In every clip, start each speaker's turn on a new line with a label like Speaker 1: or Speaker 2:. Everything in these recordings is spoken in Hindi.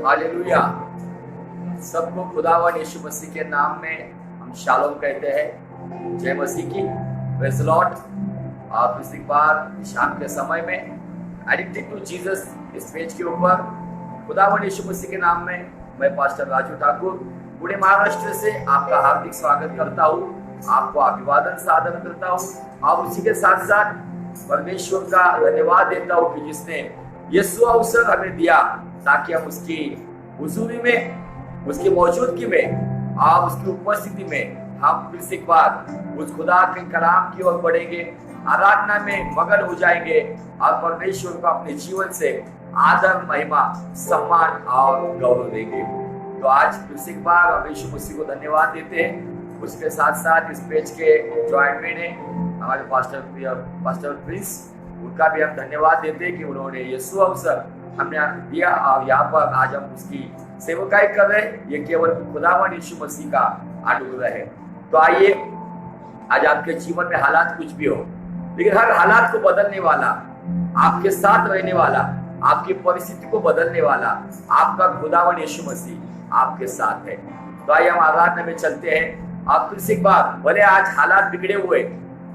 Speaker 1: हालेलुया। सबको खुदावन यीशु मसीह के नाम में हम शालोम कहते हैं। जय मसीह की। Praise the Lord. आप इस बार शाम के समय में एडिक्टेड टू जीसस इस पेज के ऊपर खुदावन यीशु मसीह के नाम में मैं पास्टर राजू ठाकुर पूरे महाराष्ट्र से आपका हार्दिक स्वागत करता हूँ, आपको अभिवादन साधन करता हूँ और उसी के साथ साथ परमेश्वर का धन्यवाद देता हूँ कि जिसने यीशु अवसर हमें दिया ताकि हम उसकी हुजूरी में, उसकी मौजूदगी में और उसकी उपस्थिति में हम फिर से एक बार उस खुदा के कलाम की ओर बढ़ेंगे, आराधना में मगन हो जाएंगे और परमेश्वर को अपने जीवन से आदर, महिमा, सम्मान और गौरव देंगे। तो आज फिर से एक बार हम यीशु मसीह को धन्यवाद देते हैं। उसके साथ साथ इस पेज के जो एडमिन है हमारे पास्टर प्रिंस, उनका भी हम धन्यवाद देते हैं कि उन्होंने यीशु अवसर हमने दिया और यहाँ पर आज हम उसकी सेवकाई कर रहे हैं। ये केवल खुदावन यीशु मसीह का अनुग्रह है। तो आइए, आज आपके जीवन में हालात कुछ भी हो, लेकिन हर हालात को बदलने वाला, आपके साथ रहने वाला, आपकी परिस्थिति को बदलने वाला आपका खुदावन यीशु मसीह आपके साथ है। तो आइए हम आराधना में चलते हैं। आप फिर से एक बार, भले आज हालात बिगड़े हुए,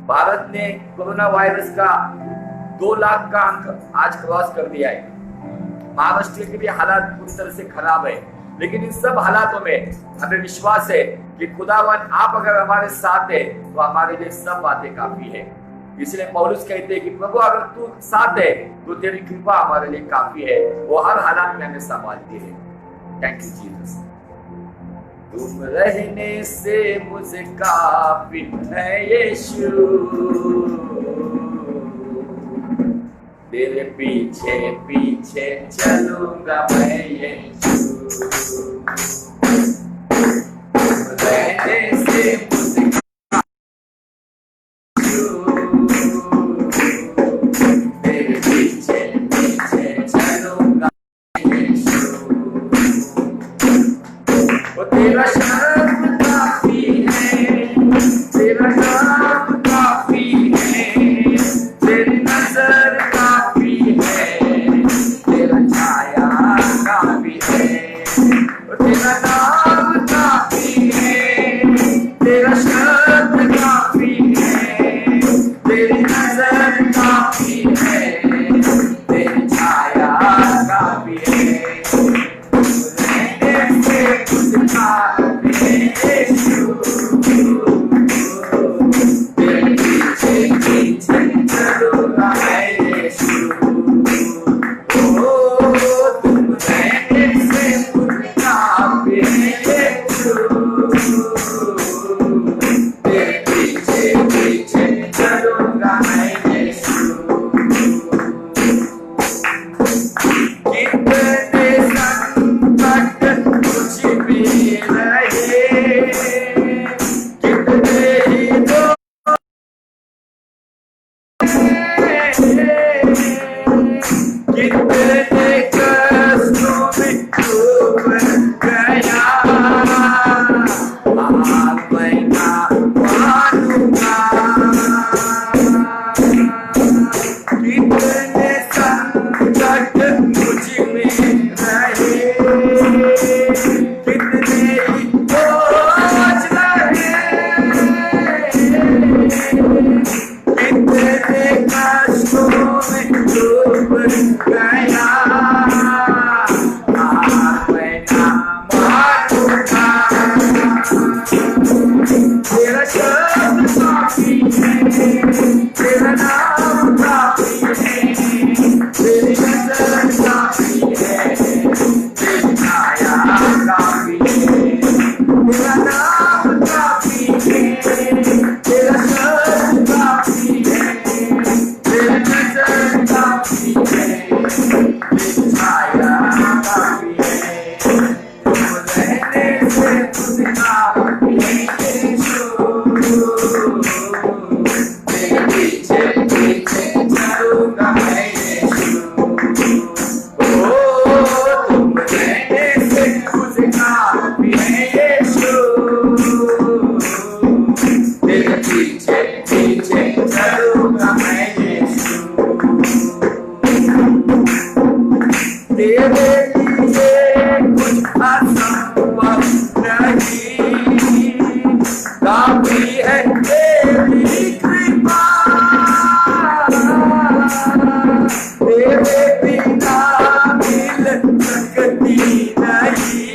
Speaker 1: भारत ने कोरोना वायरस का 2 लाख का अंक आज क्रॉस कर दिया है। महाराष्ट्र के भी हालात पूरी तरह से खराब है, लेकिन इन सब हालातों में हमें विश्वास है कि खुदावन आप अगर हमारे साथ है तो हमारे लिए सब बातें काफी है। इसलिए पौलुस कहते हैं कि प्रभु अगर तू साथ है तो तेरी कृपा हमारे लिए काफी है, वो हर हालात में हमें संभालती है। Thank you Jesus. तुम रहने से मुझे काफी है यीशु, तेरे पीछे पीछे चलूंगा मैं यीशु। रहने से मुझे तेरे पीछे पीछे चलूंगा यीशु। वो तेरा शब्द काफी है, तेरा नाम काफी है, तेरी नजर काफी है, तेरा छाया काफी है। वो तेरा नाम काफी है, तेरा शब्द काफी है, तेरी नजर काफी है, तेरी छाया काफी है। तेरे लिए असंभव नहीं, काफी है तेरी कृपा, तेरे बिना मिल सकती नहीं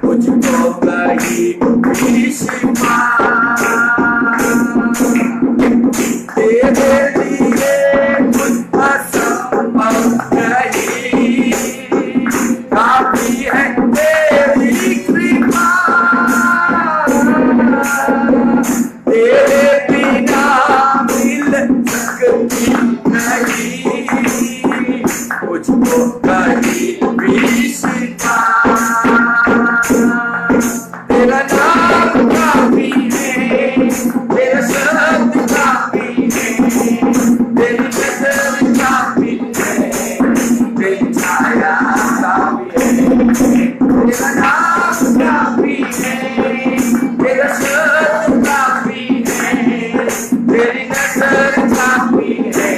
Speaker 1: मुझको कहीं भी शिफा, तेरे लिए कुछ असंभव नहीं, काफी है तेरी कृपा, तेरे बिना मिल सकती नहीं मुझको कहीं भी शिफा, तेरा नाम काफी है, तेरा शब्द काफी है, तेरी नजर काफी है, तेरी छाया काफी है, तेरा नाम काफी है, तेरा शब्द काफी है, तेरी नजर काफी है,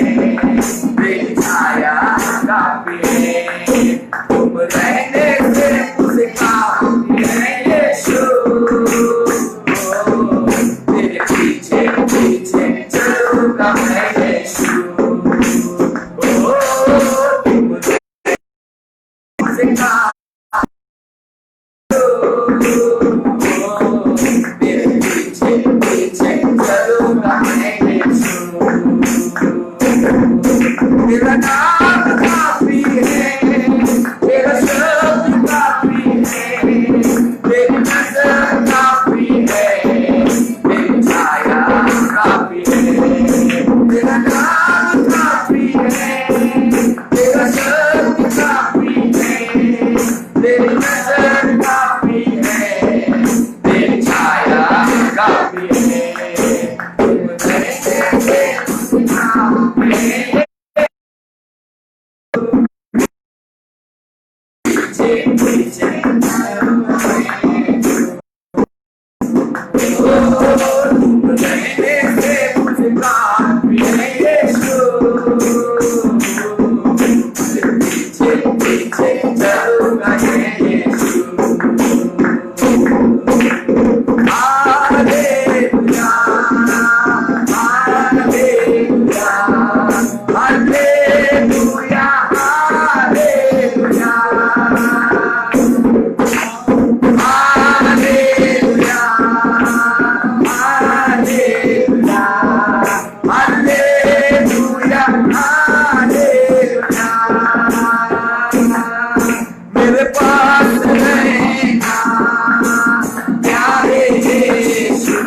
Speaker 1: तेरी छाया काफी है, तुम रहने से मुझे काफी है यीशु, तेरे पीछे पीछे चलूंगा मैं यीशु, तुम मुझे तेरे पीछे पीछे चलूंगा मैं यीशु, तेरा नाम काफी है, तेरा शब्द काफी है, तेरी नजर काफी है, तेरी छाया काफी है, तेरा नाम काफी है, तेरा शब्द काफी है, तेरी नजर काफी है, तेरी छाया काफी है, तुम रहते पीछे तुम रहने से मुझे काफी है यीशु, पीछे पीछे चलूंगा यीशु, हालेलुया हालेलुया हालेलुया हालेलुया हालेलुया हालेलुया हालेलुया हालेलुया, मेरे पास रहेगा प्यारे यीशु,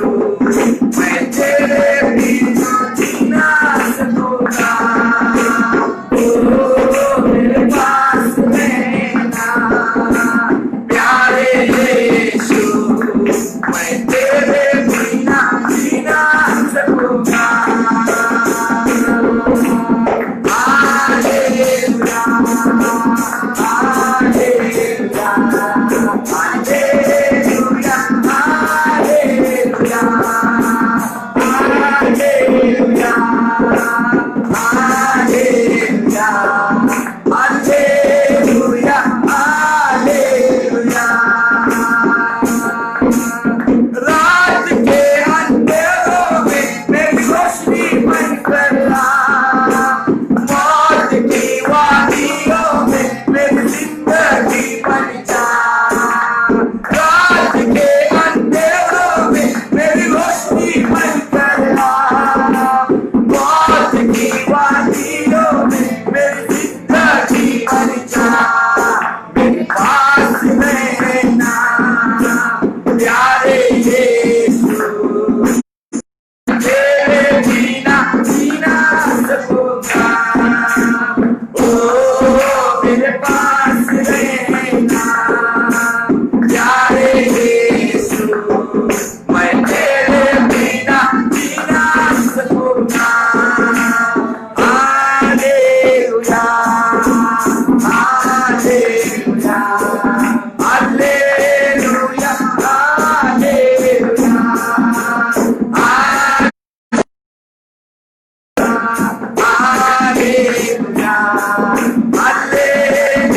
Speaker 1: मैं तेरे बिना जी ना सकूंगा, मेरे पास रहेगा प्यारे यीशु, मैं तेरे बिना जी ना सकूंगा, हालेलुया हालेलुया हालेलुया हालेलुया हालेलुया हालेलुया हालेलुया हालेलुया, रात के अंधेरों में मेरी रोशनी बनकर आ, मौत की वादियों में मेरी जिंदगी बन जा, रात के अंधेरों में मेरी रोशनी बनकर आ, मौत की वादियों में मेरी जिंदगी बन जा, मेरे पास रहना प्यारे यीशु, तेरे बिना जीना सकूंगा, मेरे पास रहना प्यारे यीशु, मैं तेरे बिना जीना सकूंगा, हालेलुया हालेलुया हालेलुया हालेलुया हालेलुया हालेलुया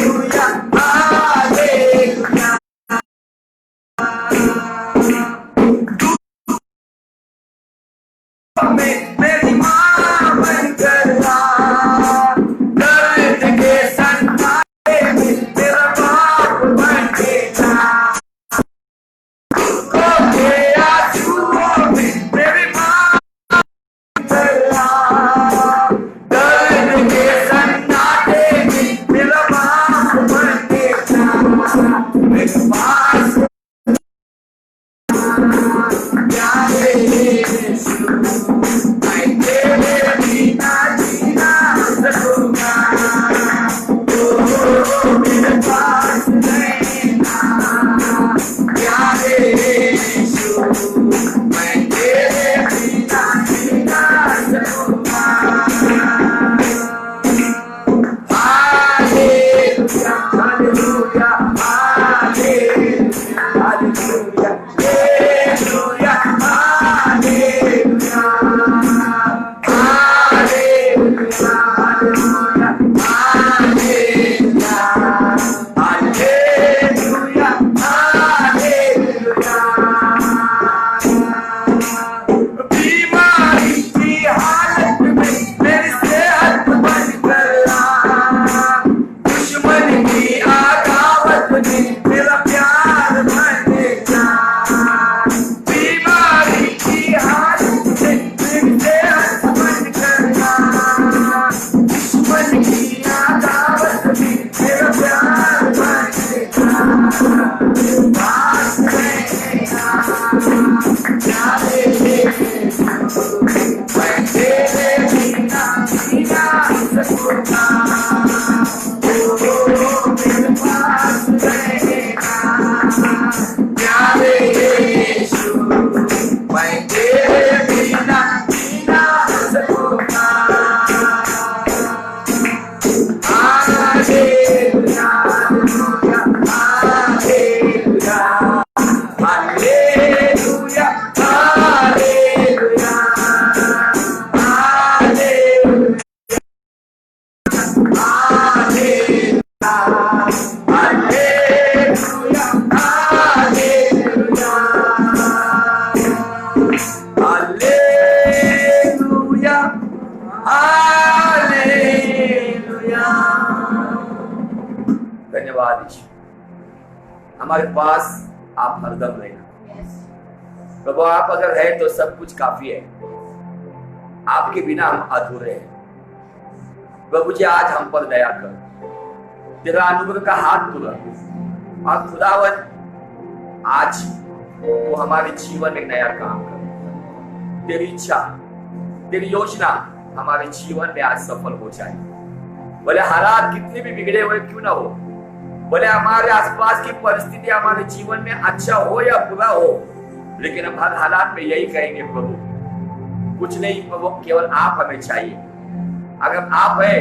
Speaker 1: धन्यवाद यीशु, हमारे पास आप हरदम रहना प्रभु। आप अगर है तो सब कुछ काफी है, आपके बिना हम अधूरे हैं। प्रभु जी आज हम पर दया कर, तेरा अनुग्रह का हाथ तुला और खुदावन आज वो हमारे जीवन में नया काम कर। तेरी इच्छा, तेरी योजना हमारे जीवन में आज सफल हो जाए। भले हालात कितने भी बिगड़े हुए क्यों ना हो, भले हमारे आसपास की परिस्थिति हमारे जीवन में अच्छा हो या बुरा हो, लेकिन हम हर हालात में यही कहेंगे प्रभु कुछ नहीं प्रभु, केवल आप हमें चाहिए। अगर आप है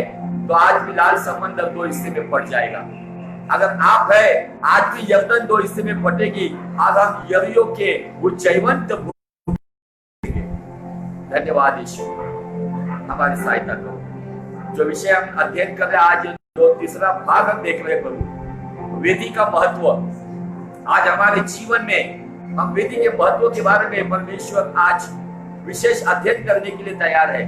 Speaker 1: तो आज भी लाल समंदर 2 हिस्से में फट जाएगा। अगर आप है आज भी यरदन 2 हिस्से में फटेगी। आज हम यरीहो के वो जयवंत धन्यवाद यीशु, हमारी सहायता करो। जो विषय हम अध्ययन कर रहे हैं आज, जो तीसरा भाग हम देख रहे हैं प्रभु, वेदी का महत्व। आज हमारे जीवन में हम वेदी के महत्व के बारे में परमेश्वर आज विशेष अध्ययन करने के लिए तैयार है।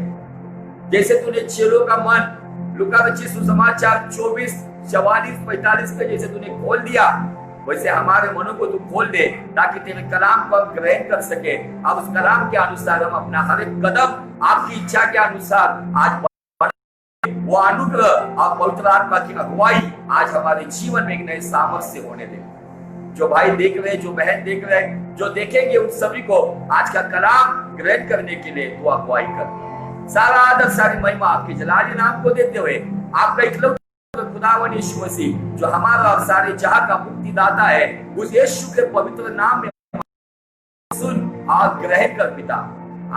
Speaker 1: जैसे तूने चेलों का मन लूका रचित सुसमाचार 24, 44, 45 पे जैसे तूने खोल दिया, वैसे हमारे मनों को तू खोल दे ताकि तेरे कलाम को हम ग्रहण कर सके। अब उस कलाम के अनुसार हम अपना हर एक कदम आपकी इच्छा के अनुसार आज वो अनुग्रह और पवित्र आत्मा की अगुवाई आज हमारे जीवन में एक नए सामर्थ्य होने दे। जो भाई देख रहे हैं, जो बहन देख रहे हैं, जो देखेंगे, उन सभी को आज का कलाम ग्रहण करने के लिए तू अगुवाई कर। सारा आदर, सारी महिमा आपके जलाली नाम को देते हुए आपका इकलौता खुदावन यीशु मसीह जो हमारा और सारे जहां का मुक्तिदाता है, उस यीशु के पवित्र नाम में सुन और ग्रहण कर पिता।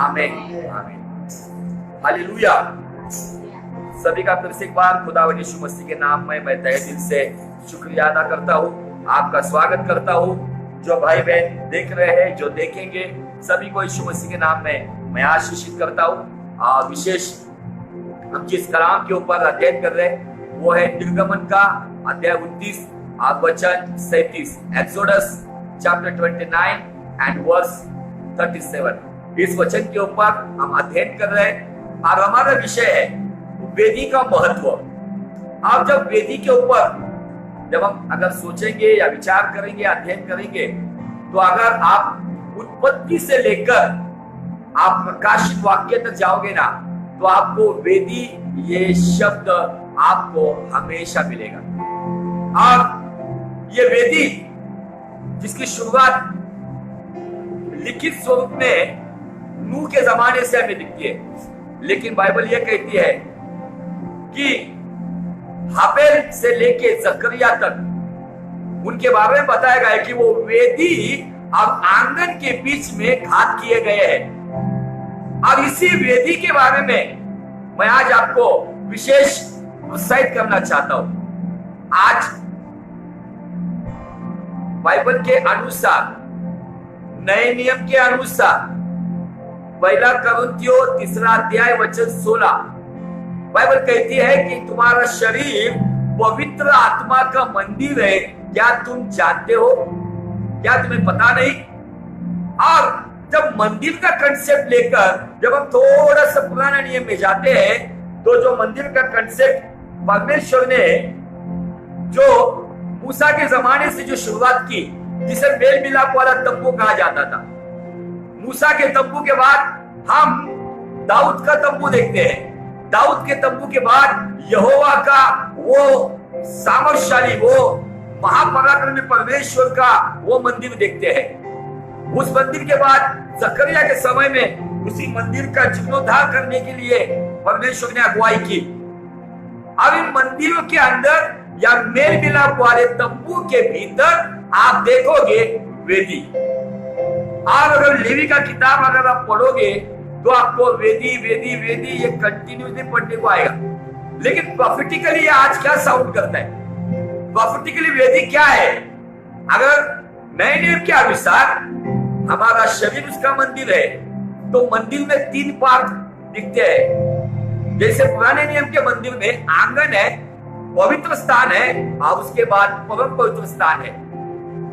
Speaker 1: आमीन आमीन हालेलुया। सभी का फिर से एक बार खुदावन यीशु मसीह के नाम में मैं तहे दिल से शुक्रिया अदा करता हूँ, आपका स्वागत करता हूँ। जो भाई बहन देख रहे हैं, जो देखेंगे, सभी को यीशु मसीह के नाम में मैं आशीषित करता हूँ। विशेष हम जिस कलाम के ऊपर अध्ययन कर रहे हैं वो है निर्गमन का अध्याय 29 वचन 37, एक्सोडस चैप्टर 29 एंड वर्स 37। इस वचन के ऊपर हम अध्ययन कर रहे हैं और हमारा विषय है वेदी का महत्व। आप जब वेदी के ऊपर जब हम अगर सोचेंगे या विचार करेंगे, अध्ययन करेंगे, तो अगर आप उत्पत्ति से लेकर आप प्रकाशित वाक्य तक जाओगे ना, तो आपको वेदी ये शब्द आपको हमेशा मिलेगा। और ये वेदी जिसकी शुरुआत लिखित स्वरूप में नूह के जमाने से हमें दिखती है, लेकिन बाइबल ये कहती है कि हाबेल से लेके जकरिया तक उनके बारे में बताया गया है कि वो वेदी और आंगन के बीच में घात किए गए हैं। और इसी वेदी के बारे में मैं आज आपको विशेष प्रोत्साहित करना चाहता हूं। आज बाइबल के अनुसार, नए नियम के अनुसार, 1 कुरिन्थियों 3 अध्याय वचन 16 बाइबल कहती है कि तुम्हारा शरीर पवित्र आत्मा का मंदिर है, क्या तुम जानते हो? क्या तुम्हें पता नहीं? और जब मंदिर का कंसेप्ट लेकर जब हम थोड़ा सा पुराना नियम में जाते हैं, तो जो मंदिर का कंसेप्ट परमेश्वर ने जो मूसा के जमाने से जो शुरुआत की, जिसे मेल मिलाप वाला तंबू कहा जाता था। मूसा के तंबू के बाद हम दाऊद का तंबू देखते हैं। दाऊद के तंबू के बाद यहोवा का वो सामर्थशाली, वो महापराक्रमी परमेश्वर का वो मंदिर देखते हैं। उस मंदिर के बाद जकरिया के समय में उसी मंदिर का जीर्णोद्धार करने के लिए परमेश्वर ने अगुवाई की। अब इन मंदिरों के अंदर या मेल मिलाप वाले तंबू के भीतर आप देखोगे वेदी। और अगर लेवी का किताब अगर आप पढ़ोगे तो आपको वेदी वेदी वेदी ये कंटिन्यूसली पढ़ने को आएगा। लेकिन प्रॉफिटिकली आज क्या साउंड करता है? प्रॉफिटिकली वेदी क्या है? अगर नए नियम के अनुसार हमारा शरीर उसका मंदिर है, तो मंदिर में 3 पार्ट दिखते हैं। जैसे पुराने नियम के मंदिर में आंगन है, पवित्र स्थान है, और उसके बाद परम पवित्र स्थान है।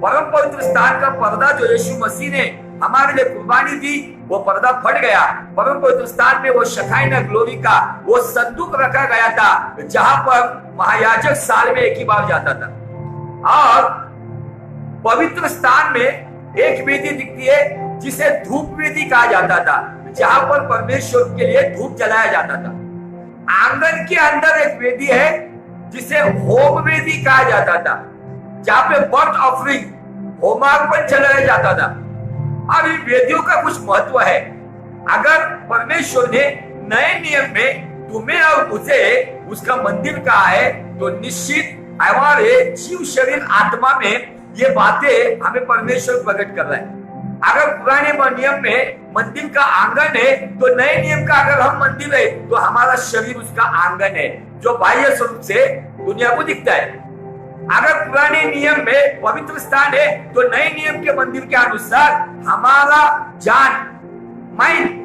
Speaker 1: परम पवित्र स्थान का पर्दा जो यीशु मसीह ने हमारे लिए कुर्बानी दी, वो पर्दा फट गया। परम पवित्र स्थान में वो शकाइना ग्लोरी का वो संदूक रखा गया था, जहां पर महायाजक साल में एक ही बार जाता था। और पवित्र स्थान में एक वेदी दिखती है जिसे धूप वेदी कहा जाता था, जहां पर परमेश्वर के लिए धूप जलाया जाता था। आंगन के अंदर एक वेदी है जिसे होम वेदी कहा जाता था, जहां पे बर्थ ऑफरिंग होमार्पण चलाया जाता था। अब इन वेदियों का कुछ महत्व है। अगर परमेश्वर ने नए नियम में तुम्हें और मुझे उसका मंदिर कहा है, तो निश्चित हमारे जीव शरीर आत्मा में ये बातें हमें परमेश्वर प्रकट कर रहा है। अगर पुराने नियम में मंदिर का आंगन है, तो नए नियम का अगर हम मंदिर है, तो हमारा शरीर उसका आंगन है, जो बाह्य स्वरूप से दुनिया को दिखता है। अगर पुराने नियम में पवित्र स्थान है, तो नए नियम के मंदिर के अनुसार हमारा जान, माइंड,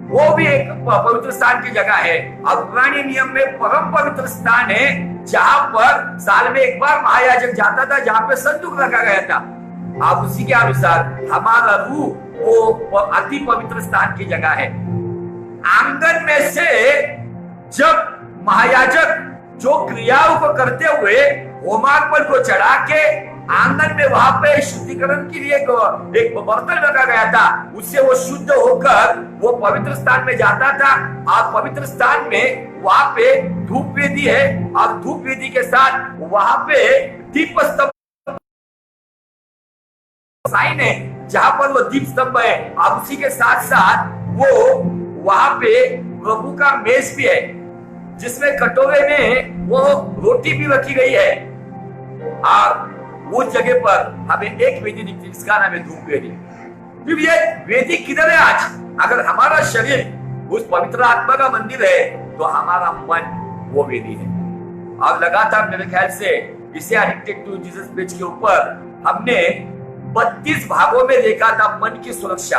Speaker 1: वो भी एक पवित्र स्थान की जगह है। और पुराने नियम में परम पवित्र स्थान है, जहां पर साल में एक बार महायाजक जाता था, जहां पे संदूक रखा गया था। अब उसी के अनुसार हमारा रूह वो अति पवित्र स्थान की जगह है। आंगन में से जब महायाजक जो क्रियाओं को करते हुए होमार्पण को चढ़ा के आंगन में वहां पे शुद्धिकरण के लिए एक बर्तन रखा गया था, उससे वो शुद्ध होकर वो पवित्र स्थान में जाता था। और पवित्र स्थान में वहां पे धूप वेदी है, और धूप वेदी के साथ वहां पे दीप स्तंभ साइन है, जहां पर वो दीप स्तंभ है। और उसी के साथ साथ वो वहां पे प्रभु का मेज भी है, जिसमें कटोरे में वो रोटी भी रखी गई है। और उस जगह पर हमें एक वेदी दिखती है, जिसका नाम है धूप वेदी। फिर ये वेदी किधर है आज? अगर हमारा शरीर उस पवित्र आत्मा का मंदिर है, तो हमारा मन वो वेदी है। और लगातार मेरे ख्याल से इसे एडिक्टेड टू जीसस पेज के ऊपर हमने 32 भागों में देखा था मन की सुरक्षा।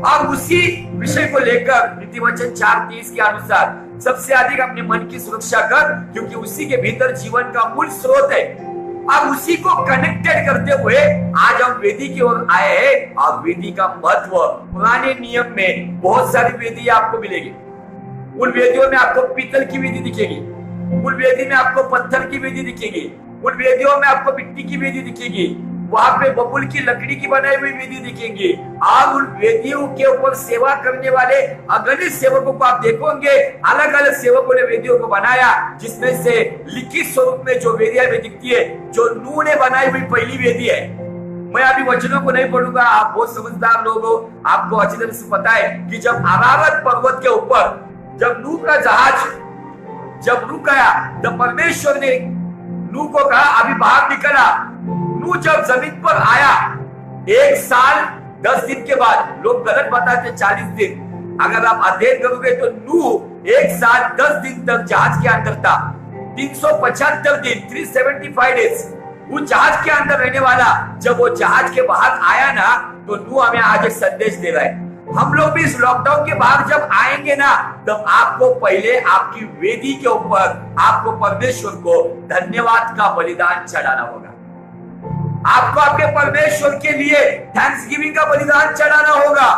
Speaker 1: और उसी विषय को लेकर नीतिवचन 4:30 के अनुसार सबसे अधिक अपने मन की सुरक्षा कर, क्योंकि उसी के भीतर जीवन का मूल स्रोत है। अब उसी को कनेक्टेड करते हुए आज हम वेदी की ओर आए हैं। और वेदी का महत्व, पुराने नियम में बहुत सारी वेदी आपको मिलेगी। उन वेदियों में आपको पीतल की वेदी दिखेगी, उन वेदी में आपको पत्थर की वेदी दिखेगी, उन वेदियों में आपको मिट्टी की वेदी दिखेगी, वहां पे बबूल की लकड़ी की बनाई हुई वेदी दिखेंगी। और उन वेदियों के ऊपर सेवा करने वाले अगणित सेवकों को आप देखोगे। अलग अलग सेवकों ने वेदियों को बनाया, जिसमें से लिखित स्वरूप में जो वेदियां में दिखती है, जो नूह ने बनाई हुई पहली वेदी है। मैं अभी वचनों को नहीं पढ़ूंगा, आप बहुत समझदार लोग हो, आपको अच्छी तरह से पता है कि जब अरारत पर्वत के ऊपर जब नूह का जहाज जब रुक गया, तब परमेश्वर ने नूह को कहा अभी बाहर निकला। नूह जब जमीन पर आया, 1 साल 10 दिन के बाद, लोग गलत बताते 40 दिन, अगर आप अध्ययन करोगे तो नूह 1 साल 10 दिन तक जहाज के अंदर था। 375 दिन 375 डेज वो जहाज के अंदर रहने वाला। जब वो जहाज के बाहर आया ना, तो नूह हमें आज एक संदेश दे रहा है। हम लोग भी इस लॉकडाउन के बाद जब आएंगे ना, तब आपको पहले आपकी वेदी के ऊपर आपको परमेश्वर को धन्यवाद का बलिदान चढ़ाना होगा। आपको आपके परमेश्वर के लिए थैंक्सगिविंग का बलिदान चढ़ाना होगा।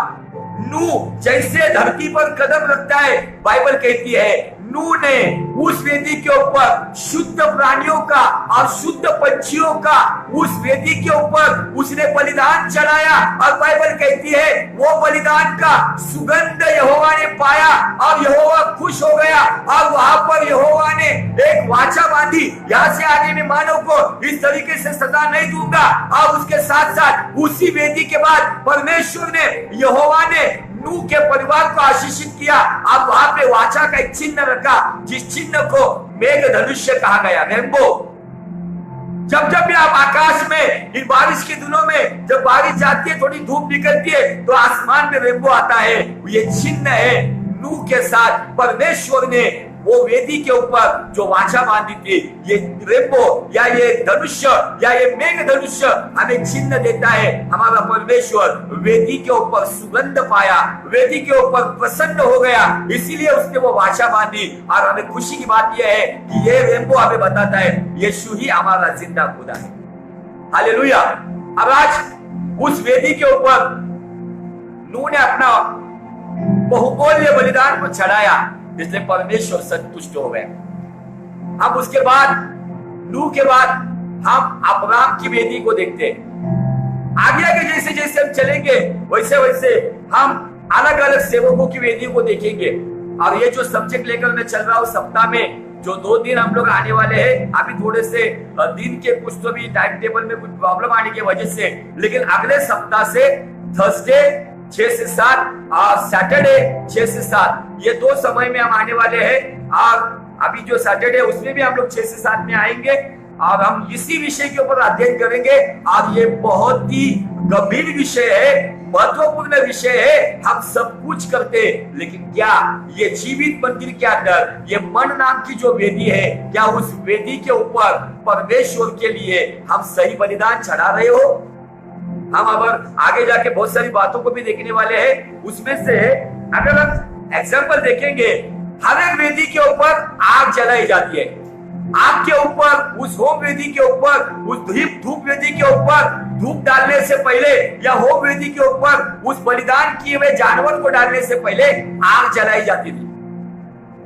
Speaker 1: नूह जैसे धरती पर कदम रखता है, बाइबल कहती है नूह ने उस वेदी के ऊपर शुद्ध प्राणियों का और शुद्ध पंछियों का उस वेदी के ऊपर उसने बलिदान चढ़ाया। और बाइबल कहती है वो बलिदान का सुगंध यहोवा ने पाया और यहोवा खुश हो गया। और वहां पर यहोवा ने एक वाचा बांधी, यहाँ से आगे मैं मानव को इस तरीके से सजा नहीं दूंगा। और उसके साथ साथ उसी वेदी के बाद परमेश्वर ने, यहोवा ने नूह के परिवार को आशीषित किया। अब वहां पे वाचा का एक चिन्ह रखा, जिस चिन्ह को मेघ धनुष्य कहा गया, रेनबो। जब जब भी आप आकाश में इन बारिश के दिनों में जब बारिश जाती है, थोड़ी धूप निकलती है, तो आसमान में रेनबो आता है। ये चिन्ह है नूह के साथ परमेश्वर ने वो वेदी के ऊपर जो वाचा बांधी थी। ये रेनबो या ये धनुष्य या ये मेघ धनुष्य हमें चिन्ह देता है। हमारा परमेश्वर वेदी के ऊपर सुगंध पाया, वेदी के ऊपर प्रसन्न हो गया, इसीलिए उसने वो वाचा बांधी। और हमें खुशी की बात यह है कि ये रेनबो हमें बताता है यीशु ही हमारा जिंदा खुदा है। हालेलुया। अब आज उस वेदी के ऊपर नूह ने अपना बहुमूल्य बलिदान को चढ़ाया, इसलिए परमेश्वर संतुष्ट हो गए। अब उसके बाद नूह के बाद हम अब्राहम की वेदी को देखते हैं। आगे आगे जैसे जैसे हम चलेंगे वैसे वैसे हम अलग अलग सेवकों की वेदी को देखेंगे। और ये जो सब्जेक्ट लेकर मैं चल रहा हूँ सप्ताह में जो 2 दिन हम लोग आने वाले हैं, अभी थोड़े से दिन के कुछ तो भी टाइम टेबल में कुछ प्रॉब्लम आने की वजह से, लेकिन अगले सप्ताह से थर्सडे 6 से 7 और सैटरडे 6 से 7 ये 2 समय में हम आने वाले हैं। और अभी जो सैटरडे उसमें भी हम लोग 6 से 7 में आएंगे और हम इसी विषय के ऊपर अध्ययन करेंगे। और ये बहुत ही गंभीर विषय है, महत्वपूर्ण विषय है। हम सब कुछ करते हैं, लेकिन क्या ये जीवित मंदिर के अंदर ये मन नाम की जो वेदी है, क्या उस वेदी के ऊपर परमेश्वर के लिए हम सही बलिदान चढ़ा रहे हो? हम अगर आगे जाके बहुत सारी बातों को भी देखने वाले हैं। उसमें से अगर हम एग्जाम्पल देखेंगे, हर एक वेदी के ऊपर आग जलाई जाती है। आग के ऊपर, उस होम वेदी के ऊपर, उस धूप वेदी के ऊपर धूप डालने से पहले या होम वेदी के ऊपर उस बलिदान किए हुए जानवर को डालने से पहले आग जलाई जाती थी।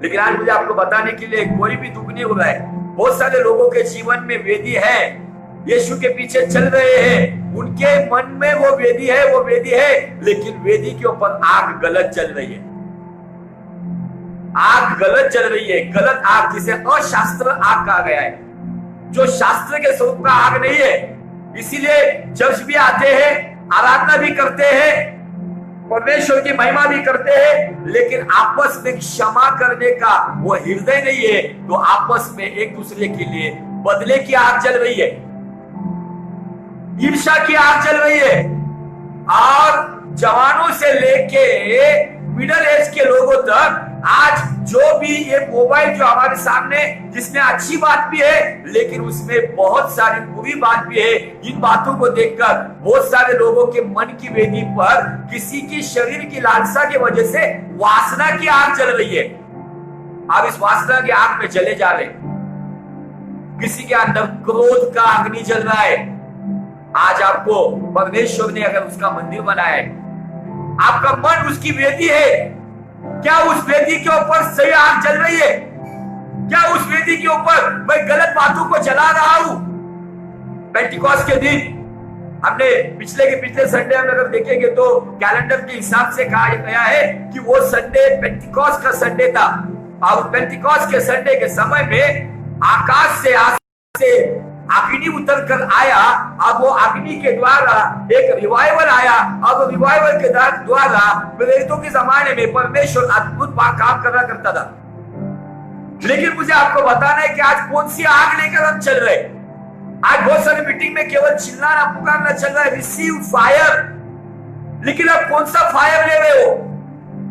Speaker 1: लेकिन आज मुझे आपको बताने के लिए कोई भी दुख नहीं हो रहा है। बहुत सारे लोगों के जीवन में वेदी है, यीशु के पीछे चल रहे हैं, उनके मन में वो वेदी है, लेकिन वेदी के ऊपर आग गलत चल रही है। आग गलत चल रही है, गलत आग, जिसे अशास्त्र आग कहा गया है, जो शास्त्र के स्वरूप का आग नहीं है। इसीलिए चर्च भी आते हैं, आराधना भी करते हैं, परमेश्वर की महिमा भी करते हैं, लेकिन आपस में क्षमा करने का वो हृदय नहीं है। तो आपस में एक दूसरे के लिए बदले की आग जल रही है, ईर्ष्या की आग जल रही है। और जवानों से लेके मिडिल एज के लोगों तक आज जो भी ये मोबाइल जो हमारे सामने, जिसमें अच्छी बात भी है लेकिन उसमें बहुत सारी बुरी बात भी है, इन बातों को देखकर बहुत सारे लोगों के मन की वेदी पर किसी की शरीर की लालसा की वजह से वासना की आग जल रही है। आप इस वासना की आग में जले जा रहे। किसी के अंदर क्रोध का अग्नि जल रहा है। आज आपको परमेश्वर ने अगर उसका मंदिर बनाया है, आपका मन उसकी वेदी है, क्या उस वेदी के ऊपर सही आग जल रही है? क्या उस वेदी के ऊपर मैं गलत बातों को जला रहा हूं? पेंटिकॉस्ट के दिन हमने पिछले संडे हम अगर देखेंगे तो कैलेंडर के हिसाब से कहा गया है कि वो संडे पेंटिकॉस्ट का संडे था। और पेंटिकॉस्ट के संडे के समय में आकाश से अग्नि उतर कर आया और वो अग्नि के द्वारा एक रिवाइवल आया। और रिवाइवल के द्वारा प्रेरितों के जमाने में परमेश्वर अद्भुत काम करना करता था। लेकिन मुझे आपको बताना है कि आज कौन सी आग लेकर हम चल रहे। आज बहुत सारी मीटिंग में केवल चिल्लाना पुकारना चल रहा है, रिसीव फायर, लेकिन आप कौन सा फायर ले रहे हो?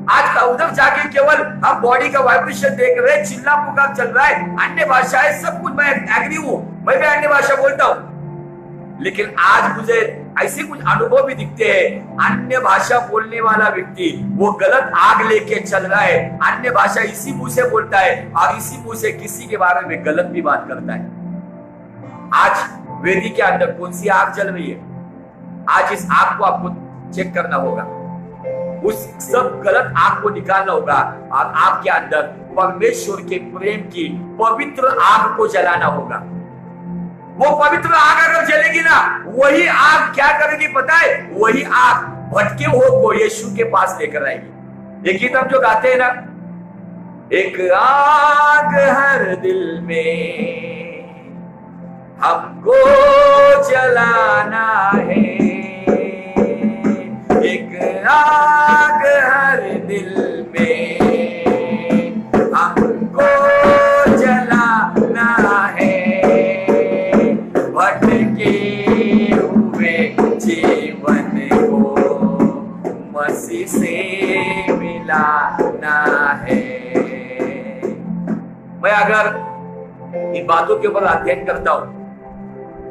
Speaker 1: आज का उधर जाके केवल हम बॉडी का वाइब्रेशन देख रहे, चिल्ला पुकार चल रहा है, अन्य भाषाएं सब कुछ, मैं एग्री हूं, मैं भी अन्य भाषा बोलता हूं। लेकिन आज मुझे ऐसे कुछ अनुभव भी दिखते हैं, अन्य भाषा बोलने वाला व्यक्ति वो गलत आग लेके चल रहा है। अन्य भाषा इसी मुंह से बोलता है और इसी मुंह से किसी के बारे में गलत भी बात करता है। आज वेदी के अंदर कौन सी आग जल रही है? आज इस आग को आपको चेक करना होगा, उस सब गलत आग को निकालना होगा और आपके अंदर परमेश्वर के प्रेम की पवित्र आग को जलाना होगा। वो पवित्र आग अगर जलेगी ना, वही आग क्या करेगी पता है? वही आग भटके हुए को यीशु के पास लेकर आएगी। ये गीत हम जो गाते हैं ना, एक आग हर दिल में हमको जलाना है, एक आग हर दिल में हमको जलाना है, भटके हुए जीवन को मसीह से मिलाना है। मैं अगर इन बातों के ऊपर अध्ययन करता हूं,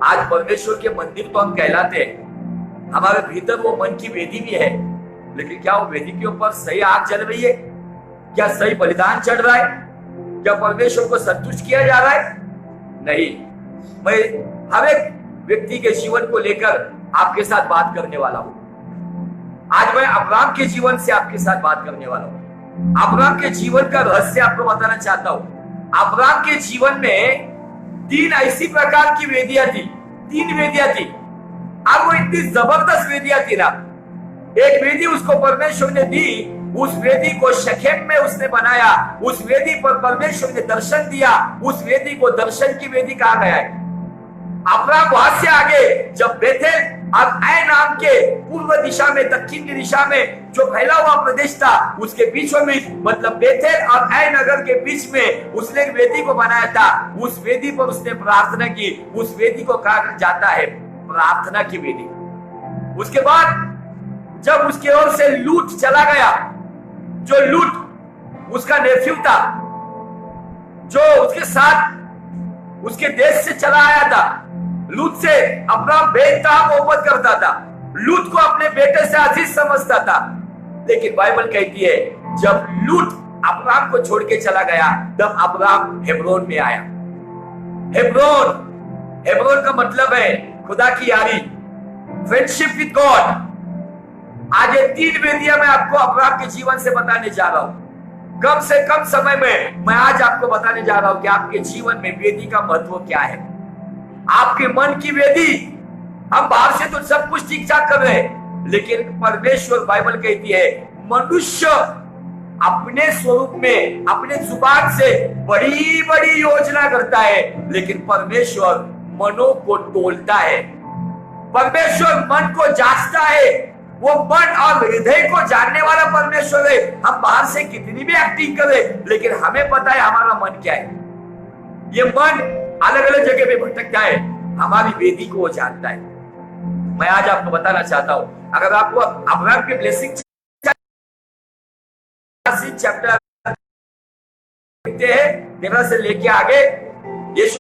Speaker 1: आज परमेश्वर के मंदिर तो हम कहलाते हैं, हमारे भीतर वो मन की वेदी भी है, लेकिन क्या वो वेदी के ऊपर सही आग जल रही है? क्या सही बलिदान चढ़ रहा है? क्या परमेश्वर को संतुष्ट किया जा रहा है? नहीं। मैं हर एक व्यक्ति के जीवन को लेकर आपके साथ बात करने वाला हूं। आज मैं अब्राहम के जीवन से आपके साथ बात करने वाला हूं। अब्राहम के जीवन का रहस्य आपको बताना चाहता हूं। अब्राहम के जीवन में तीन ऐसी प्रकार की वेदियां थी, तीन वेदियां थी। अब वो इतनी जबरदस्त वेदियां थी ना, एक वेदी उसको परमेश्वर ने दी, उस वेदी को शखेम में उसने बनाया, उस वेदी पर परमेश्वर ने दर्शन दिया, उस वेदी को दर्शन की वेदी कहा गया है। अब्राहम वहां से आगे जब बेथेल और ऐ नाम के पूर्व दिशा में, दक्षिण की दिशा में जो फैला हुआ प्रदेश था, उसके बीचों बीच मतलब बेथेल और ऐ नगर के बीच में उसने एक वेदी को बनाया था। उस वेदी पर उसने प्रार्थना की, उस वेदी को कहा जाता है प्रार्थना की वेदी। उसके बाद जब उसकी ओर से लूट चला गया, जो लूट उसका नेफ्यू था, जो उसके साथ उसके देश से चला आया था, लूत से अपना बेइंतहा मोहब्बत करता था, लूत को अपने बेटे से अजीज समझता था। लेकिन बाइबल कहती है जब लूत अब्राहम को छोड़ के चला गया, तब अब्राहम हेब्रोन में आया। हेब्रोन का मतलब है खुदा की यारी, फ्रेंडशिप विद गॉड। आज ये तीन वेदियां मैं आपको अब्राहम के जीवन से बताने जा रहा हूं। कम से कम समय में मैं आज आपको बताने जा रहा हूं कि आपके जीवन में वेदी का महत्व क्या है। आपके मन की वेदी, हम बाहर से तो सब कुछ ठीक ठाक कर रहे हैं, लेकिन परमेश्वर, बाइबल कहती है मनुष्य अपने स्वरूप में अपने जुबान से बड़ी बड़ी योजना करता है, लेकिन परमेश्वर मनों को तोलता है। परमेश्वर मन को जांचता है, वो मन और हृदय को जानने वाला परमेश्वर है। हम बाहर से कितनी भी एक्टिंग करें, लेकिन हमें पता है हमारा मन क्या है। ये मन अलग अलग जगह पे भटकता है, हमारी वेदी को वो जानता है। मैं आज आपको बताना चाहता हूं, अगर आपको अब्राहम की ब्लेसिंग चैप्टर देखते हैं 13 से लेके आगे, यीशु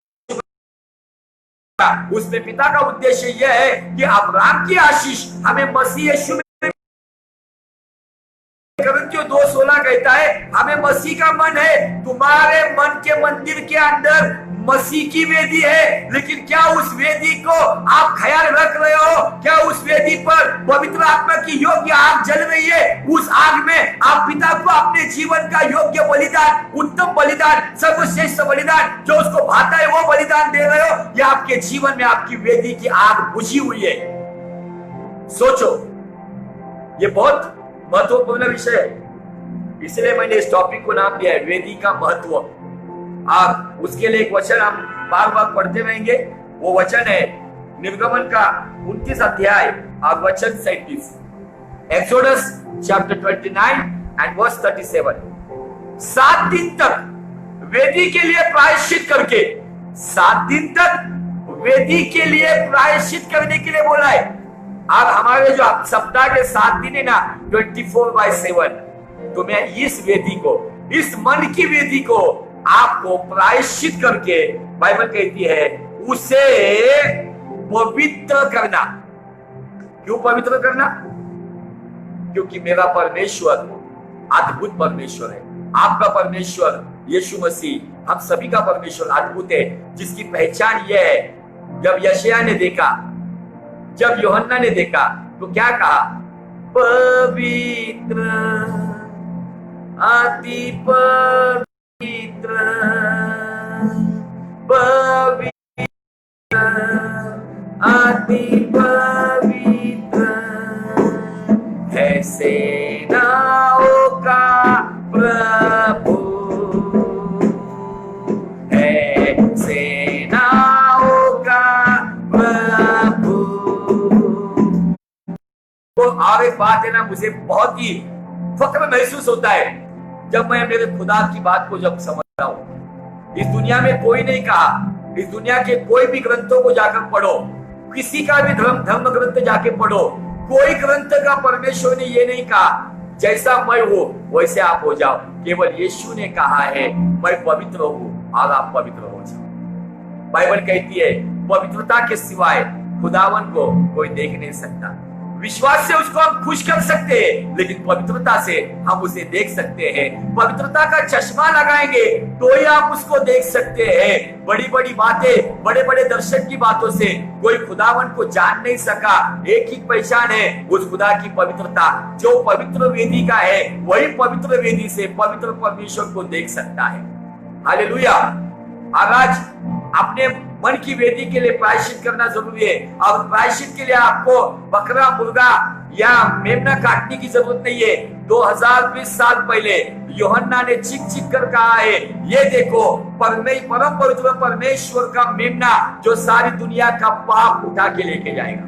Speaker 1: उसमें पिता का उद्देश्य यह है कि अब्राहम की आशीष हमें मसीह यीशु में, Corinthians 2:16 कहता है हमें मसीह का मन है, तुम्हारे मन के मंदिर के अंदर मसीह की वेदी है। लेकिन क्या उस वेदी को आप ख्याल रख रहे हो? क्या उस वेदी पर पवित्र आत्मा की योग्य आग जल रही है? उस आग में आप पिता को अपने जीवन का योग्य बलिदान, उत्तम बलिदान, सर्वश्रेष्ठ बलिदान जो उसको भाता है वो बलिदान दे रहे हो, या आपके जीवन में आपकी वेदी की आग बुझी हुई है? सोचो, ये बहुत महत्वपूर्ण विषय है, इसलिए मैंने इस टॉपिक को नाम दिया है वेदी का महत्व। आप उसके लिए एक वचन हम बार बार पढ़ते रहेंगे, वो वचन है निर्गमन का 29 अध्याय और वचन 37, एक्सोडस चैप्टर 29 एंड वर्स 37। 7 दिन तक वेदी के लिए प्रायश्चित करके, 7 दिन तक वेदी के लिए प्रायश्चित करने के लिए बोला है। अब हमारे जो सप्ताह के 7 दिन है ना, 24/7, तो मैं इस वेदी को, इस मन की वेदी को आपको प्रायश्चित करके, बाइबल कहती है उसे पवित्र करना। क्यों पवित्र करना? क्योंकि मेरा परमेश्वर अद्भुत परमेश्वर है, आपका परमेश्वर यीशु मसीह हम सभी का परमेश्वर अद्भुत है, जिसकी पहचान यह है, जब यशायाह ने देखा, जब यूहन्ना ने देखा तो क्या कहा? पवित्र, अति पवित्र, पवित्र, अति पवित्र है सेनाओं का प्रभु, है सेनाओं का प्रभु। तो और एक बात है ना, मुझे बहुत ही फक्र महसूस होता है जब मैं मेरे खुदा की बात को जब समझता हूँ। इस दुनिया में कोई नहीं कहा, इस दुनिया के कोई भी ग्रंथों को जाकर पढ़ो, किसी का भी धर्म ग्रंथ जाके पढ़ो, कोई ग्रंथ का परमेश्वर ने ये नहीं कहा जैसा मैं हूँ वैसे आप हो जाओ। केवल यीशु ने कहा है मैं पवित्र हूँ और आप पवित्र हो जाओ। बाइबल कहती है पवित्रता के सिवाय खुदावन को कोई देख नहीं सकता। विश्वास से उसको हम खुश कर सकते हैं, लेकिन पवित्रता से हम उसे देख सकते हैं। पवित्रता का चश्मा लगाएंगे तो ही आप उसको देख सकते हैं। बड़ी बड़ी बातें, बड़े बड़े दर्शन की बातों से कोई खुदावन को जान नहीं सका। एक ही पहचान है उस खुदा की पवित्रता। जो पवित्र वेदी का है वही पवित्र वेदी से पवित्र परमेश्वर को देख सकता है। हालेलुया। आज अपने मन की वेदी के लिए प्रायश्चित करना जरूरी है। और प्रायश्चित के लिए आपको बकरा, मुर्गा या मेमना काटने की जरूरत नहीं है। 2020 साल पहले यूहन्ना ने चीख चीख कर कहा है, ये देखो परम पवित्र परमेश्वर का मेमना जो सारी दुनिया का पाप उठा के लेके जाएगा।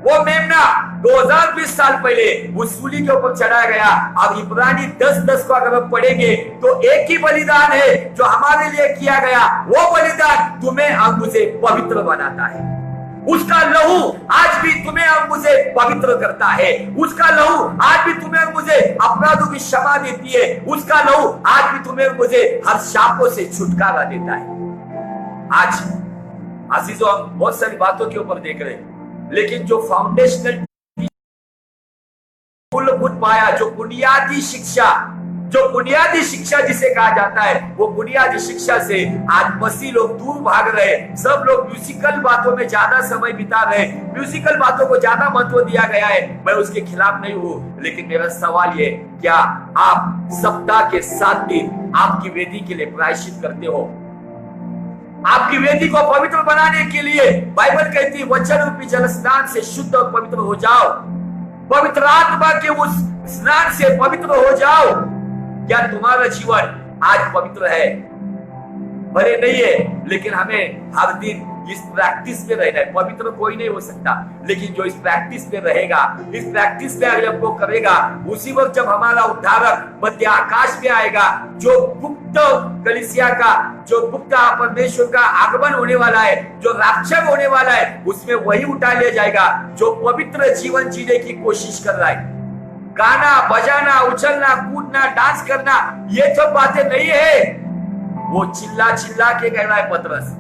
Speaker 1: वो मेमना 2020 साल पहले उस सूली के ऊपर चढ़ाया गया। अब इब्रानी 10:10 को अगर हम पढ़ेंगे तो एक ही बलिदान है जो हमारे लिए किया गया। वो बलिदान तुम्हें और मुझे पवित्र बनाता है। उसका लहू आज भी तुम्हें और मुझे पवित्र करता है। उसका लहू आज भी तुम्हें और मुझे अपराधों की क्षमा देती है। उसका लहू आज भी तुम्हें और मुझे हर शापों से छुटकारा देता है। आज अजीजों, हम बहुत सारी बातों के ऊपर देख रहे हैं, लेकिन जो फाउंडेशनल मूलभूत पाया, जो बुनियादी शिक्षा जिसे कहा जाता है, वो बुनियादी शिक्षा से आज मसीह लोग दूर भाग रहे। सब लोग म्यूजिकल बातों में ज्यादा समय बिता रहे। म्यूजिकल बातों को ज्यादा महत्व दिया गया है। मैं उसके खिलाफ नहीं हूं, लेकिन मेरा सवाल ये, क्या आप सप्ताह के 7 दिन आपकी वेदी के लिए प्रायश्चित करते हो? आपकी वेदी को पवित्र बनाने के लिए बाइबल कहती है वचन रूपी जल स्नान से शुद्ध और पवित्र हो जाओ। पवित्र आत्मा के उस स्नान से पवित्र हो जाओ। क्या तुम्हारा जीवन आज पवित्र है? भले नहीं है, लेकिन हमें हर दिन इस प्रैक्टिस में रहना है। पवित्र कोई नहीं हो सकता, लेकिन जो इस प्रैक्टिस में रहेगा, इस प्रैक्टिस में अगर हमको करेगा, उसी वक्त जब हमारा उद्धारक मध्य आकाश में आएगा, जो गुप्त कलीसिया का, जो गुप्त परमेश्वर का आगमन होने वाला है, जो रक्षक होने वाला है, उसमें वही उठा लिया जाएगा जो पवित्र जीवन जीने की कोशिश कर रहा है। गाना बजाना, उछलना, कूदना, डांस करना, ये सब बातें नहीं है। वो चिल्ला चिल्ला के कह रहा है पतरस,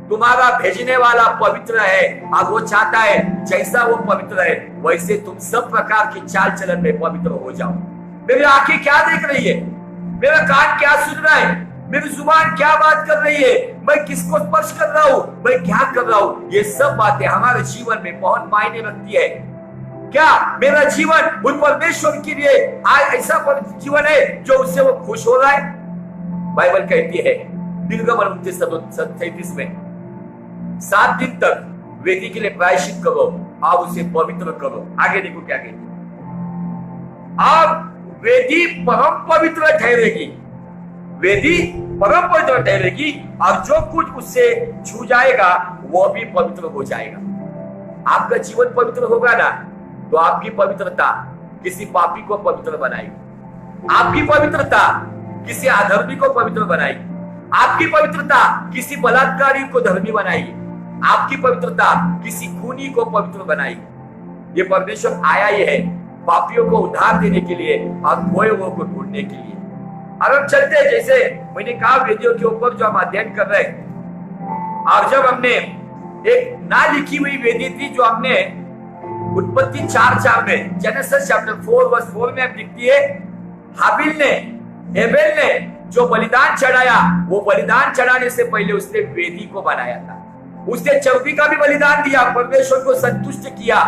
Speaker 1: तुम्हारा भेजने वाला पवित्र है और वो चाहता है जैसा वो पवित्र है वैसे तुम सब प्रकार की चाल चलन में पवित्र हो जाओ। मेरी आंखें क्या देख रही है? मेरा कान क्या सुन रहा है? मेरी जुबान क्या बात कर रही है? मैं किसको स्पर्श कर रहा हूँ? मैं क्या कर रहा हूँ? ये सब बातें हमारे जीवन में बहुत मायने रखती है। क्या मेरा जीवन उन परमेश्वर के लिए ऐसा जीवन है जो उससे वो खुश हो रहा है? बाइबल कहती है निर्गमन 29:37 में 7 दिन तक वेदी के लिए प्रायश्चित करो और उसे पवित्र करो। आगे देखो क्या कहती है, अब वेदी परम पवित्र ठहरेगी। वेदी परम पवित्र ठहरेगी और जो कुछ उससे छू जाएगा वो भी पवित्र हो जाएगा। आपका जीवन पवित्र होगा ना, तो आपकी पवित्रता किसी पापी को पवित्र बनाएगी। आपकी पवित्रता किसी अधर्मी को पवित्र बनाएगी। आपकी पवित्रता किसी बलात्कारी को धर्मी बनाएगी। आपकी पवित्रता किसी खूनी को पवित्र बनाएगी। ये परमेश्वर आया ही है पापियों को उद्धार देने के लिए और खोए हुओं को ढूंढने के लिए। और हम चलते हैं, जैसे मैंने कहा वेदियों के ऊपर जो हम अध्ययन कर रहे हैं, और जब हमने एक ना लिखी हुई वेदी थी जो हमने उत्पत्ति 4:4 में, जेनेसिस चैप्टर 4:4 में लिखती है, हाबिल ने, हेबेल ने जो बलिदान चढ़ाया, वो बलिदान चढ़ाने से पहले उसने वेदी को बनाया था। उसने चर्बी का भी बलिदान दिया, परमेश्वर को संतुष्ट किया।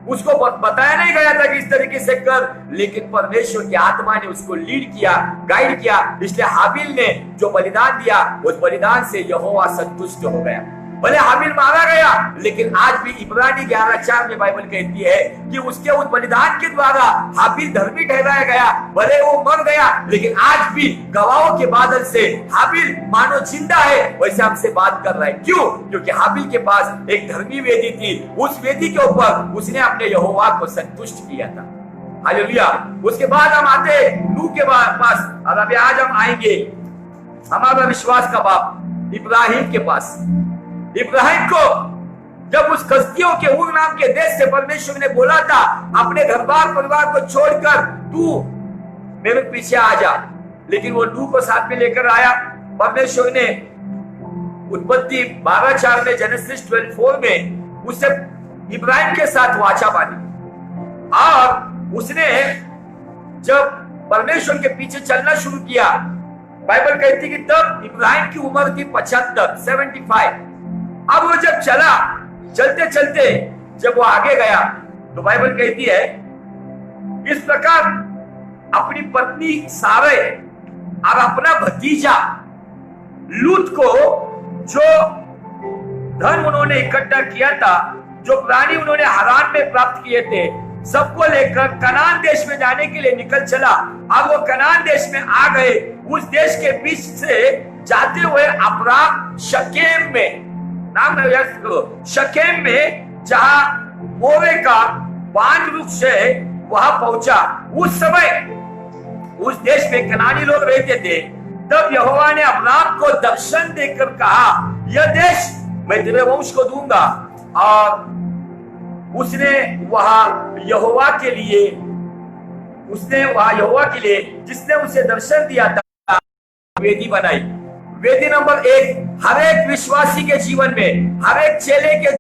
Speaker 1: उसको बताया नहीं गया था कि इस तरीके से कर, लेकिन परमेश्वर की आत्मा ने उसको लीड किया, गाइड किया। इसलिए हाबिल ने जो बलिदान दिया, उस बलिदान से यहोवा संतुष्ट हो गया। भले हाबिल मारा गया, लेकिन आज भी इब्रानी 11:4 में बाइबल कहती है कि उसके उस बलिदान के द्वारा हाबिल धर्मी ठहराया गया। भले वो मर गया, लेकिन आज भी गवाहों के बादल से हाबिल मानो जिंदा है वैसे हमसे बात कर रहा है। क्यों? क्योंकि हाबिल के पास एक धर्मी वेदी थी। उस वेदी के ऊपर उसने अपने यहोवा को संतुष्ट किया था। हालेलुया। उसके बाद हम आते नूह के पास, और अभी आज हम आएंगे हमारा विश्वास का बाप इब्राहिम के पास। इब्राहिम को जब उस कस्दियों के ऊर नाम के देश से परमेश्वर ने बोला था, अपने घर बार परिवार को छोड़कर तू मेरे पीछे आ जा, लेकिन वो नूह को साथ में लेकर आया। परमेश्वर ने उत्पत्ति 12:4 में, जेनेसिस 12:4 में उससे इब्राहिम के साथ वाचा बांधी। और उसने जब परमेश्वर के पीछे चलना शुरू किया, बाइबल कहती कि तब इब्राहिम की उम्र थी 75। अब वो जब चला, चलते चलते जब वो आगे गया, तो बाइबल कहती है इस प्रकार अपनी पत्नी सारे और अपना भतीजा लूत को, जो धन उन्होंने इकट्ठा किया था, जो प्राणी उन्होंने हारान में प्राप्त किए थे, सबको लेकर कनान देश में जाने के लिए निकल चला। अब वो कनान देश में आ गए। उस देश के बीच से जाते हुए अब्राम शकेम में, नाम याद करो, शकेम में जहां मोरे का पान वृक्ष है वहां पहुंचा। उस समय उस देश में कनानी लोग रहते थे। तब यहोवा ने अब्राम को दर्शन देकर कहा, यह देश मैं तेरे वंश को दूंगा। और उसने वहां यहोवा के लिए जिसने उसे दर्शन दिया था वेदी बनाई। वेदी नंबर 1 हर एक विश्वासी के जीवन में, हर एक चेले के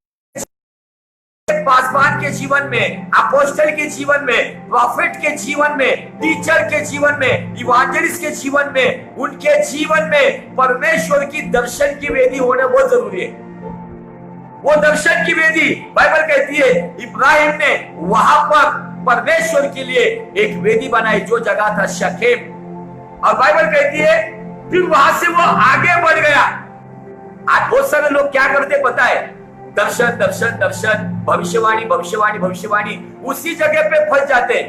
Speaker 1: पासवान के जीवन में, अपोस्टल के जीवन में, प्रॉफिट के जीवन में, टीचर के जीवन में, इवांजेलिस्ट के जीवन में, उनके जीवन में परमेश्वर की दर्शन की वेदी होना बहुत जरूरी है। वो दर्शन की वेदी बाइबल कहती है इब्राहिम ने वहां पर परमेश्वर के लिए एक वेदी बनाई, जो जगह था शकेम। और बाइबल कहती है फिर वहां से वो आगे बढ़ गया। आज बहुत सारे लोग क्या करते पता है, दर्शन दर्शन दर्शन, भविष्यवाणी भविष्यवाणी भविष्यवाणी, उसी जगह पे फंस जाते।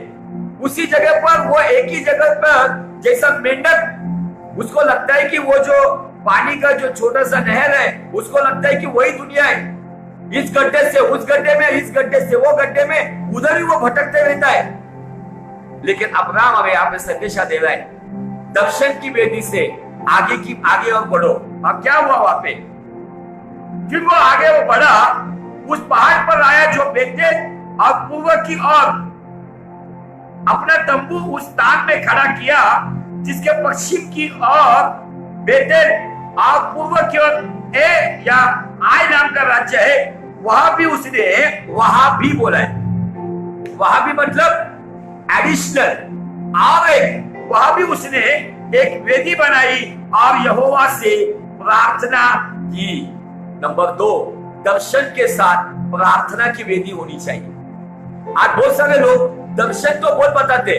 Speaker 1: उसी जगह पर वो एक ही जगह पर, जैसा मेंढक, उसको लगता है कि वो जो पानी का जो छोटा सा नहर है, उसको लगता है कि वही दुनिया है। इस गड्ढे से उस गड्ढे में, इस गड्ढे से वो गड्ढे में, उधर ही वो भटकते रहता है। लेकिन अब्राहम हमें यहाँ पे संदेशा दे रहा है, दर्शन की वेदी से आगे और बढ़ो। अब क्या हुआ वहां पे, फिर वो आगे वो बढ़ा, उस पहाड़ पर आया जो बेतेल और पूर्व की ओर अपना तंबू उस स्थान में खड़ा किया जिसके पश्चिम की ओर बेतेल और पूर्व की ओर ए या आई नाम का राज्य है। वहां भी उसने वहां भी बोला है, वहां भी मतलब एडिशनल। और वहां भी उसने एक वेदी बनाई और यहोवा से प्रार्थना की। नंबर 2, दर्शन के साथ प्रार्थना की वेदी होनी चाहिए। आज बहुत सारे लोग दर्शन तो बहुत बताते,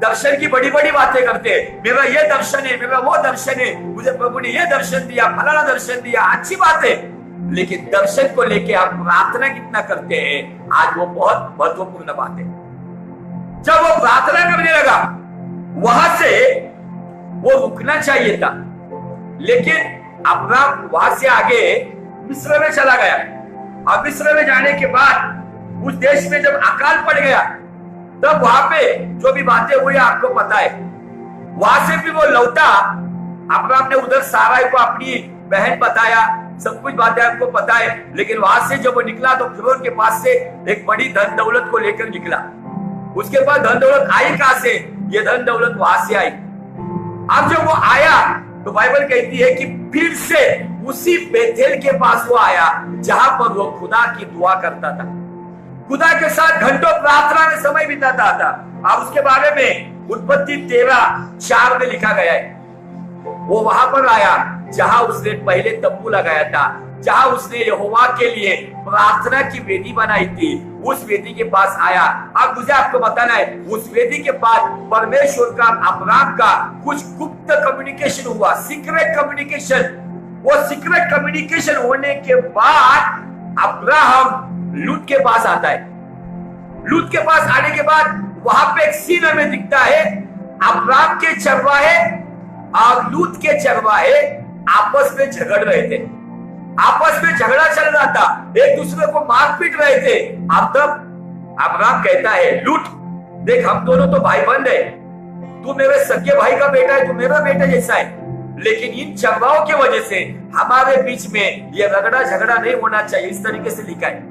Speaker 1: दर्शन की बड़ी बड़ी बातें करते, मेरा ये दर्शन है, मेरा वो दर्शन है, मुझे प्रभु ने ये दर्शन दिया, फलाना दर्शन दिया, अच्छी बात है। लेकिन दर्शन को लेके आप प्रार्थना कितना करते हैं, आज वो बहुत महत्वपूर्ण बात है। जब वो प्रार्थना करने लगा, वहां से वो रुकना चाहिए था, लेकिन अब्राम वहां से आगे मिस्र में चला गया। और मिस्र में जाने के बाद उस देश में जब अकाल पड़ गया, तब वहां पे जो भी बातें हुई आपको पता है। वहां से भी वो लौटा, अब्राम ने उधर साराई को अपनी बहन बताया, सब कुछ बातें आपको पता है। लेकिन वहां से जब वो निकला तो फिरौन के पास से एक बड़ी धन दौलत को लेकर निकला। उसके बाद धन दौलत आई कहां से, ये धन दौलत वहां से आई। अब जब वो आया तो बाइबल कहती है कि फिर से उसी बेथेल के पास वो आया जहां पर वो खुदा की दुआ करता था, खुदा के साथ घंटों प्रार्थना में समय बिताता था। और उसके बारे में उत्पत्ति 13:4 में लिखा गया है। वो वहां पर आया जहां उसने पहले तंबू लगाया था, जहां उसने यहोवा के लिए प्रार्थना की वेदी बनाई थी। उस वेदी के पास आया। अब मुझे आपको बताना है, उस वेदी के पास परमेश्वर का अब्राम का कुछ गुप्त कम्युनिकेशन हुआ, सीक्रेट कम्युनिकेशन। वो सीक्रेट कम्युनिकेशन होने के बाद अब्राहम लूत के पास आता है। लूत के पास आने के बाद वहां पे एक सीन हमें दिखता है, अब्राम के चरवाहे और लूत के चरवाहे आपस में झगड़ रहे थे, आपस में झगड़ा चल रहा था, एक दूसरे को मार पीट रहे थे। अब तब अब्राम कहता है, लूत देख हम दोनों तो भाई बंद है, तू मेरे सगे भाई का बेटा है, तू मेरा बेटा जैसा है, लेकिन इन चरवाहों की वजह से हमारे बीच में ये रगड़ा झगड़ा नहीं होना चाहिए। इस तरीके से लिखा है,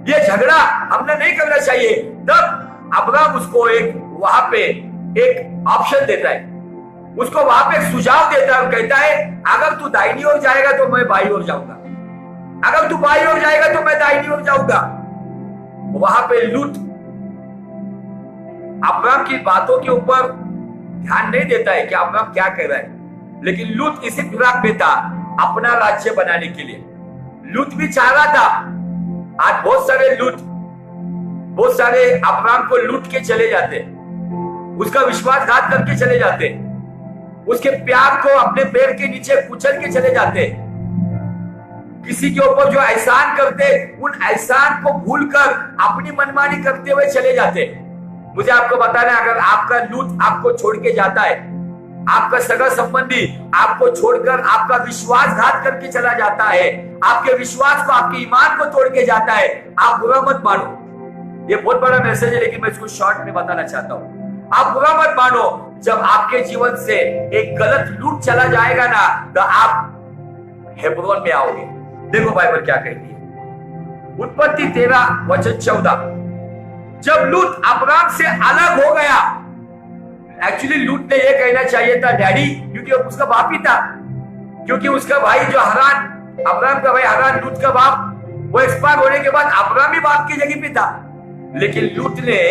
Speaker 1: ये झगड़ा हमने नहीं करना चाहिए। तब अब्राम उसको एक वहां पे एक ऑप्शन देता है, उसको वहां पे एक सुझाव देता है और कहता है, अगर तू दाहिनी ओर जाएगा तो मैं बाई ओर जाऊंगा, अगर तू बाई ओर जाएगा तो मैं दाहिनी ओर जाऊंगा। वहां पे लूत अब्राम की बातों के ऊपर ध्यान नहीं देता है कि अब्राम क्या कह रहा है, लेकिन लूत इसी फिराक में था अपना राज्य बनाने के लिए। लूत भी चाह रहा था। आज बहुत सारे अब्राम को लूट के चले जाते, उसका विश्वासघात करके चले जाते, उसके प्यार को अपने पैर के नीचे कुचल के चले जाते। किसी के ऊपर जो एहसान करते, उन एहसान को भूलकर अपनी मनमानी करते हुए चले जाते। मुझे आपको बताना है, अगर आपका लूट आपको छोड़ के जाता है, आपका सगा संबंधी आपको छोड़कर आपका विश्वासघात करके चला जाता है, आपके विश्वास को, आपके ईमान को तोड़ के जाता है, आप बुरा मत मानो। ये बहुत बड़ा मैसेज है, लेकिन मैं इसको शॉर्ट में बताना चाहता हूं। आप बुरा मत मानो। जब आपके जीवन से एक गलत लूट चला जाएगा ना, तो आप हेब्रोन में आओगे। देखो बाइबल क्या कहती है, उत्पत्ति 13:14। जब लूत अब्राम से अलग हो गया, एक्चुअली लूत ने यह कहना चाहिए था डैडी, क्योंकि उसका बाप ही था, क्योंकि उसका भाई जो हरान, अब्राम का भाई हरान, लूत का बाप, वो एक्सपायर होने के बाद अब्राम ही बाप की जगह पे था। लेकिन लूत ने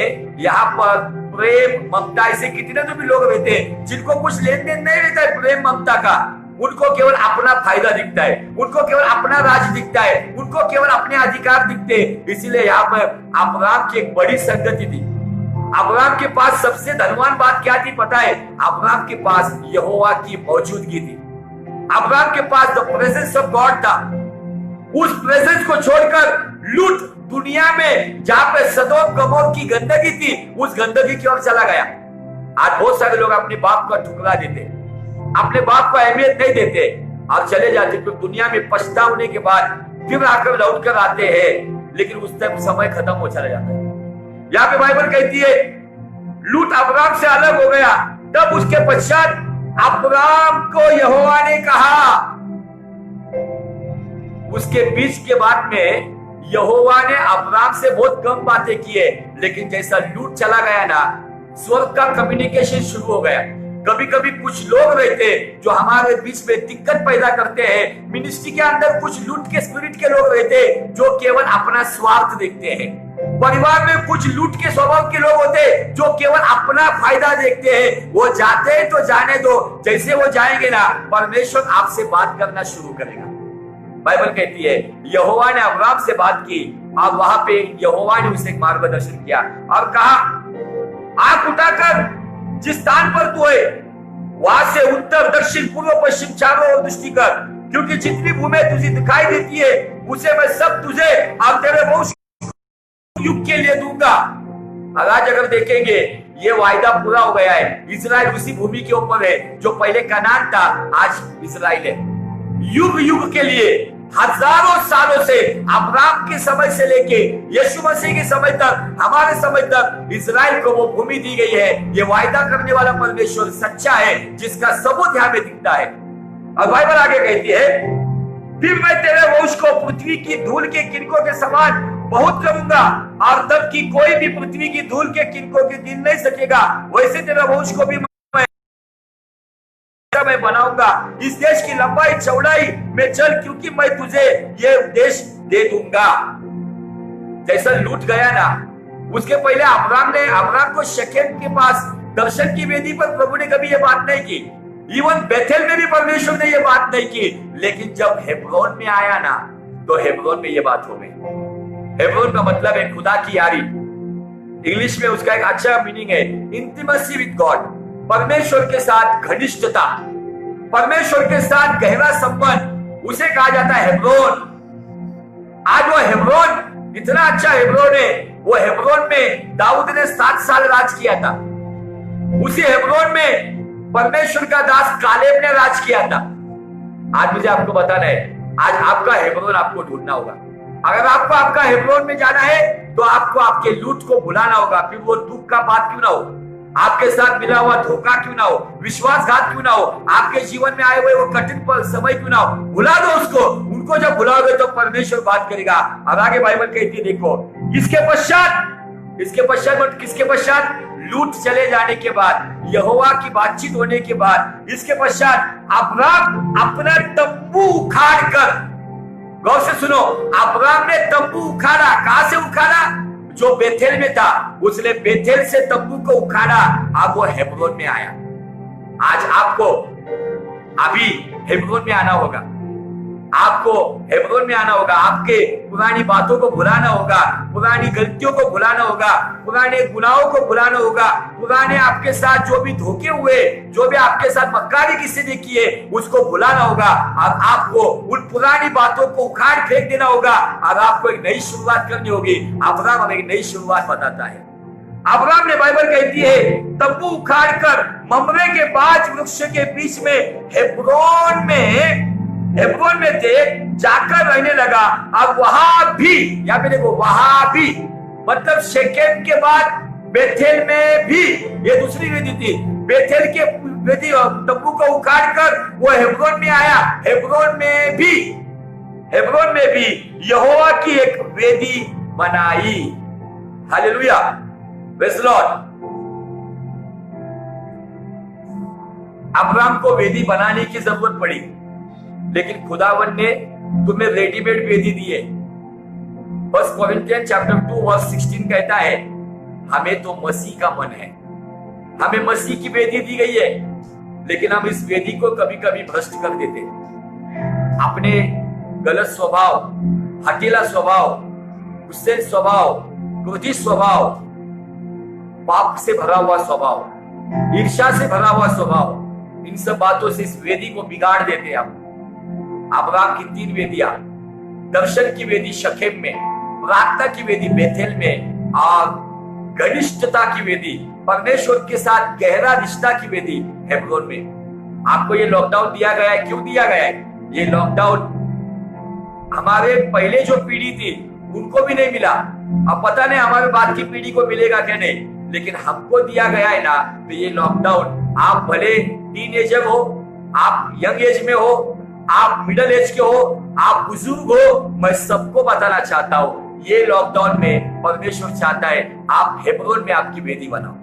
Speaker 1: यहाँ पर प्रेम ममता, ऐसे कितने तो भी लोग रहते हैं जिनको कुछ लेन देन नहीं रहता है प्रेम ममता का, उनको केवल अपना फायदा दिखता है, उनको केवल अपना राज दिखता है, उनको केवल अपने अधिकार दिखते हैं। इसीलिए यहाँ पर अब्राम की एक बड़ी संगति थी। अब्राम के पास सबसे धनवान बात क्या थी पता है? अब्राम के पास यहोवा की मौजूदगी थी। अब्राम के पास द प्रेजेंस ऑफ गॉड था। उस प्रेजेंस को छोड़कर लूट दुनिया में जहां पे सदोम गमोर की गंदगी थी, उस गंदगी की ओर चला गया। आज बहुत सारे लोग अपने बाप का ठुकरा देते, अपने बाप को अहमियत नहीं देते और चले जाते, फिर दुनिया में पछताने के बाद फिर आकर लौट कर आते हैं, लेकिन उस टाइम समय खत्म हो चला जाता है। यहाँ पे बाइबल कहती है लूत अब्राम से अलग हो गया, तब उसके पश्चात अब्राम को यहोवा ने कहा। उसके बीच के बाद में यहोवा ने अब्राम से बहुत कम बातें की है, लेकिन जैसा लूत चला गया ना, स्वर्ग का कम्युनिकेशन शुरू हो गया। कभी कभी कुछ लोग रहते हैं जो हमारे बीच में दिक्कत पैदा करते हैं। मिनिस्ट्री के अंदर कुछ लूट के स्पिरिट के लोग रहते हैं जो केवल अपना स्वार्थ देखते हैं। परिवार में कुछ लूट के स्वभाव के लोग होते हैं जो केवल अपना फायदा देखते हैं। वो जाते हैं तो जाने दो, जैसे वो जाएंगे ना, परमेश्वर आपसे बात करना शुरू करेगा। बाइबल कहती है यहोवा ने अब्राम से बात की और वहां पे यहोवा ने उसे मार्गदर्शन किया और कहा, आंख उठाकर जिस स्थान पर तू है वहां से उत्तर दक्षिण पूर्व पश्चिम चारों ओर दृष्टि कर, क्योंकि जितनी भूमि तुझे दिखाई देती है उसे मैं सब तुझे और तेरे वंश युग के लिए दूंगा। आज अगर देखेंगे ये वायदा पूरा हो गया है। इजराइल उसी भूमि के ऊपर है जो पहले कनान था, आज इजराइल है। युग युग के लिए, हजारों सालों से, अब्राम के समय से लेके यीशु मसीह के समय तक, हमारे समय तक इजराइल को वो भूमि दी गई है। ये वायदा करने वाला परमेश्वर सच्चा है, जिसका सबूत यहाँ में दिखता है। और बाइबल आगे कहती है, फिर मैं तेरे वंश को पृथ्वी की धूल के किनकों के समान बहुत करूंगा, और तब की कोई भी पृथ्वी की धूल के किनकों के गिन नहीं सकेगा। वैसे तेरे वंश को भी मैं बनाऊंगा। इस देश की लंबाई चौड़ाई में चल, क्योंकि मैं तुझे ये देश दे दूंगा। जैसा लूट गया ना, उसके पहले अब्राम को शकेम के पास दर्शन की वेदी पर प्रभु ने कभी ये बात नहीं की। इवन बेथेल में भी परमेश्वर ने ये बात नहीं की। लेकिन जब हेब्रोन में आया ना, तो हेब्रोन में ये बात हो गई। हेब्रोन का मतलब है खुदा की यारी। इंग्लिश में उसका एक अच्छा मीनिंग है इंटीमेसी विद गॉड, परमेश्वर के साथ घनिष्ठता, परमेश्वर के साथ गहरा संबंध, उसे कहा जाता है हेब्रोन। आज वो हेब्रोन इतना अच्छा हेब्रोन है, वो हेब्रोन में दाऊद ने 7 साल राज किया था। उसी हेब्रोन में परमेश्वर का दास कालेब ने राज किया था। आज मुझे आपको बताना है, आज आपका हेब्रोन आपको ढूंढना होगा। अगर आपको आपका हेब्रोन में जाना है तो आपको आपके लूट को भुलाना होगा, फिर वो दुख का बात क्यों ना हो, आपके साथ मिला हुआ धोखा क्यों ना हो, विश्वासघात क्यों ना हो, आपके जीवन में आए हुए वो कठिन समय क्यों ना हो, भुला दो उसको। उनको जब भुलाओगे तो परमेश्वर बात करेगा। अब आगे बाइबल कहती है, देखो किसके पश्चात लूट चले जाने के बाद, यहोवा की बातचीत होने के बाद, इसके पश्चात अब्राम अपना तंबू उखाड़ कर, गौर से सुनो, अब्राम ने तंबू उखाड़ा। कहां से उखाड़ा? जो बेथेल में था, उसने बेथेल से तंबू को उखाड़ा। अब वो हेब्रोन में आया। आज आपको अभी हेब्रोन में आना होगा। आपको हेब्रोन में आना होगा, आपके पुरानी बातों को भुलाना होगा, पुरानी गलतियों को भुलाना होगा, पुराने गुनाहों को भुलाना होगा, पुराने आपके साथ जो भी धोखे हुए, जो भी आपके साथ मक्कारी किसी ने किए उसको भुलाना होगा। और आपको उन पुरानी बातों को उखाड़ फेंक देना होगा और आपको एक नई शुरुआत करनी होगी। अब्राहम हमें एक नई शुरुआत बताता है। अब्राहम ने, बाइबल कहती है, तंबू उखाड़ कर ममरे के बाज वृक्ष के बीच में हेब्रोन में थे, जाकर रहने लगा। अब वहां भी, यहाँ पे देखो, वहां भी मतलब शेकेम के बाद बेथेल में भी, ये दूसरी वेदी थी, बेथेल के वेदी तंबू को उखाड़ कर वो हेब्रोन में आया। हेब्रोन में भी यहोवा की एक वेदी बनाई। Hallelujah, praise Lord. अब्राहम को वेदी बनाने की जरूरत पड़ी, लेकिन खुदावन ने तुम्हें रेडीमेड वेदी दी है। 1 कोरिन्थियंस चैप्टर 2 वर्स 16 कहता है, हमें तो मसीह का मन है, हमें मसीह की वेदी दी गई है, लेकिन हम इस वेदी को कभी कभी भ्रष्ट कर देते हैं। अपने गलत स्वभाव, हठीला स्वभाव, गुस्से स्वभाव, क्रोधी स्वभाव, पाप से भरा हुआ स्वभाव, ईर्ष्या से भरा हुआ स्वभाव, इन सब बातों से इस वेदी को बिगाड़ देते हैं हम। अब्राहम की 3 वेदियां, दर्शन की वेदी शकेम में, प्रार्थना की वेदी बेथेल में, और घनिष्ठता की वेदी, परमेश्वर के साथ गहरा रिश्ता की वेदी हेब्रोन में। आपको ये लॉकडाउन दिया गया है, क्यों दिया गया है? ये लॉकडाउन हमारे पहले जो पीढ़ी थी उनको भी नहीं मिला, अब पता नहीं हमारे बाद की पीढ़ी को मिलेगा क्या नहीं, लेकिन हमको दिया गया है ना। तो ये लॉकडाउन, आप भले टीनेजर हो, आप यंग एज में हो, आप मिडिल एज के हो, आप बुजुर्ग हो, मैं सबको बताना चाहता हूं, ये लॉकडाउन में परमेश्वर चाहता है आप हेब्रोन में आपकी वेदी बनाओ।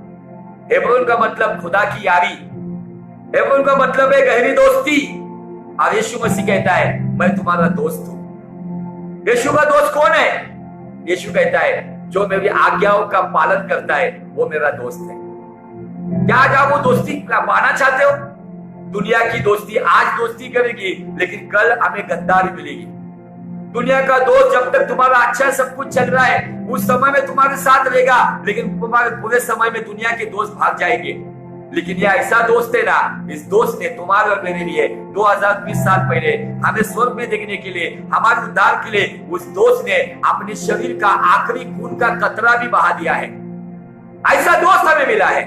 Speaker 1: हेब्रोन का मतलब खुदा की यारी, हेब्रोन का मतलब है गहरी दोस्ती। और यीशु मसीह कहता है, मैं तुम्हारा दोस्त हूं। यीशु का दोस्त कौन है? यीशु कहता है, जो मेरी आज्ञाओं का पालन करता है वो मेरा दोस्त है। क्या आज आप वो दोस्ती पाना चाहते हो? दुनिया की दोस्ती आज दोस्ती करेगी, लेकिन कल हमें गद्दारी मिलेगी। दुनिया का दोस्त जब तक तुम्हारा अच्छा सब कुछ चल रहा है उस समय में तुम्हारे साथ रहेगा, लेकिन तुम्हारे पूरे समय में दुनिया के दोस्त भाग जाएंगे। लेकिन ये ऐसा दोस्त है ना, इस दोस्त ने तुम्हारे और मेरे लिए 2020 साल पहले हमें स्वर्ग में देखने के लिए, हमारे उद्धार के लिए, उस दोस्त ने अपने शरीर का आखिरी खून का कतरा भी बहा दिया है। ऐसा दोस्त हमें मिला है,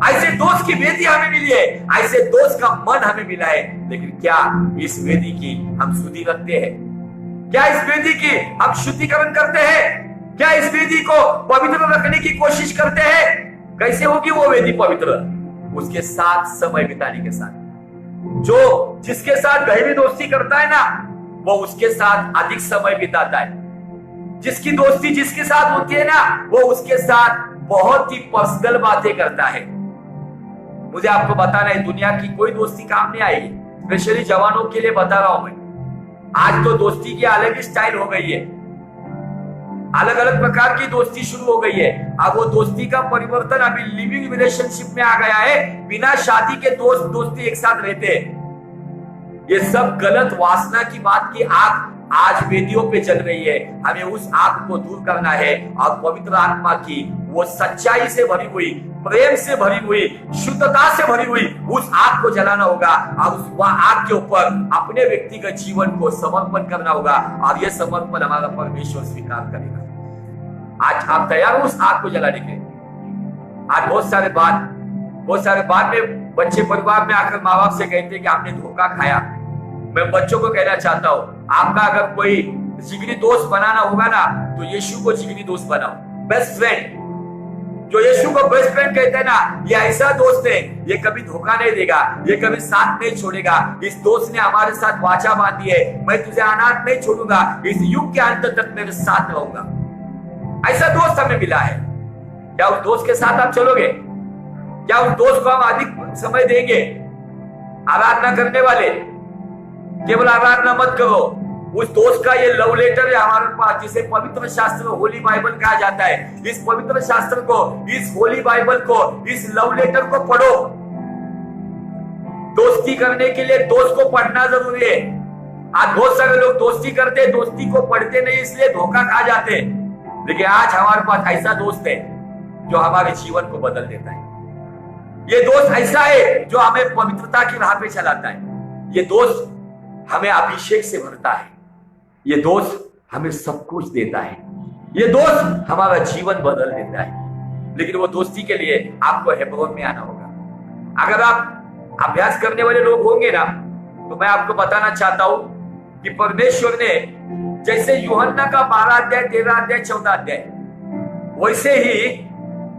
Speaker 1: ऐसे दोस्त की वेदी हमें मिली है, ऐसे दोस्त का मन हमें मिला है। लेकिन क्या इस वेदी की हम शुद्धि रखते हैं? क्या इस वेदी की हम शुद्धिकरण करते हैं? क्या इस वेदी को पवित्र रखने की कोशिश करते हैं? कैसे होगी वो वेदी पवित्र? उसके साथ समय बिताने के साथ। जो जिसके साथ गहरी दोस्ती करता है ना, वो उसके साथ अधिक समय बिताता है। जिसकी दोस्ती जिसके साथ होती है ना, वो उसके साथ बहुत ही पर्सनल बातें करता है। मुझे आपको बताना है, दुनिया की कोई दोस्ती काम नहीं आएगी। स्पेशली जवानों के लिए बता रहा हूं मैं। आज तो दोस्ती की अलग ही स्टाइल हो गई है, अलग अलग प्रकार की दोस्ती शुरू हो गई है। अब वो दोस्ती का परिवर्तन अभी लिविंग रिलेशनशिप में आ गया है। बिना शादी के दोस्ती एक साथ रहते हैं। ये सब गलत वासना की बात की आग आज वेदियों पे चल रही है। हमें उस आग को दूर करना है और पवित्र आत्मा की वो सच्चाई से भरी हुई, प्रेम से भरी हुई, शुद्धता से भरी हुई उस आग को जलाना होगा और उस आग के ऊपर अपने व्यक्तिगत जीवन को समर्पण करना होगा और यह समर्पण हमारा परमेश्वर स्वीकार करेगा। आज आप तैयार हो उस आग को जलाने के? आज बहुत सारे बाद में बच्चे परिवार में आकर माँ बाप से कहते हैं कि आपने धोखा खाया। मैं बच्चों को कहना चाहता हूँ, आपका अगर कोई जिगरी दोस्त बनाना होगा ना, तो यीशु को जिगरी दोस्त बनाओ, बेस्ट फ्रेंड। जो यीशु को बेस्ट फ्रेंड कहते हैं ना, ये ऐसा दोस्त है, ये कभी धोखा नहीं देगा, ये कभी साथ नहीं छोड़ेगा। इस दोस्त ने हमारे साथ वाचा बांधी है, मैं तुझे अनाथ नहीं छोड़ूंगा, इस युग के अंत तक मेरे साथ रहूंगा। ऐसा दोस्त हमें मिला है। क्या उस दोस्त के साथ आप चलोगे? क्या उस दोस्त को हम अधिक समय देंगे? आराधना करने वाले केवल आराधना मत करो, उस दोस्त का ये लव लेटर है हमारे पास, जिसे पवित्र शास्त्र होली बाइबल कहा जाता है। इस पवित्र शास्त्र को, इस होली बाइबल को, इस लव लेटर को पढ़ो। दोस्ती करने के लिए दोस्त को पढ़ना जरूरी है। आज बहुत सारे लोग दोस्ती करते, दोस्ती को पढ़ते नहीं इसलिए धोखा खा जाते हैं। लेकिन आज हमारे पास ऐसा दोस्त है जो हमारे जीवन को बदल देता है। ये दोस्त ऐसा है जो हमें पवित्रता की राह पे चलाता है। ये दोस्त हमें अभिषेक से भरता है। ये दोस्त हमें सब कुछ देता है। ये दोस्त हमारा जीवन बदल देता है। लेकिन वो दोस्ती के लिए आपको हेब्रोन में आना होगा। अगर आप अभ्यास करने वाले लोग होंगे ना, तो मैं आपको बताना चाहता हूं कि परमेश्वर ने जैसे यूहन्ना का 12 अध्याय 13 अध्याय 14 अध्याय, वैसे ही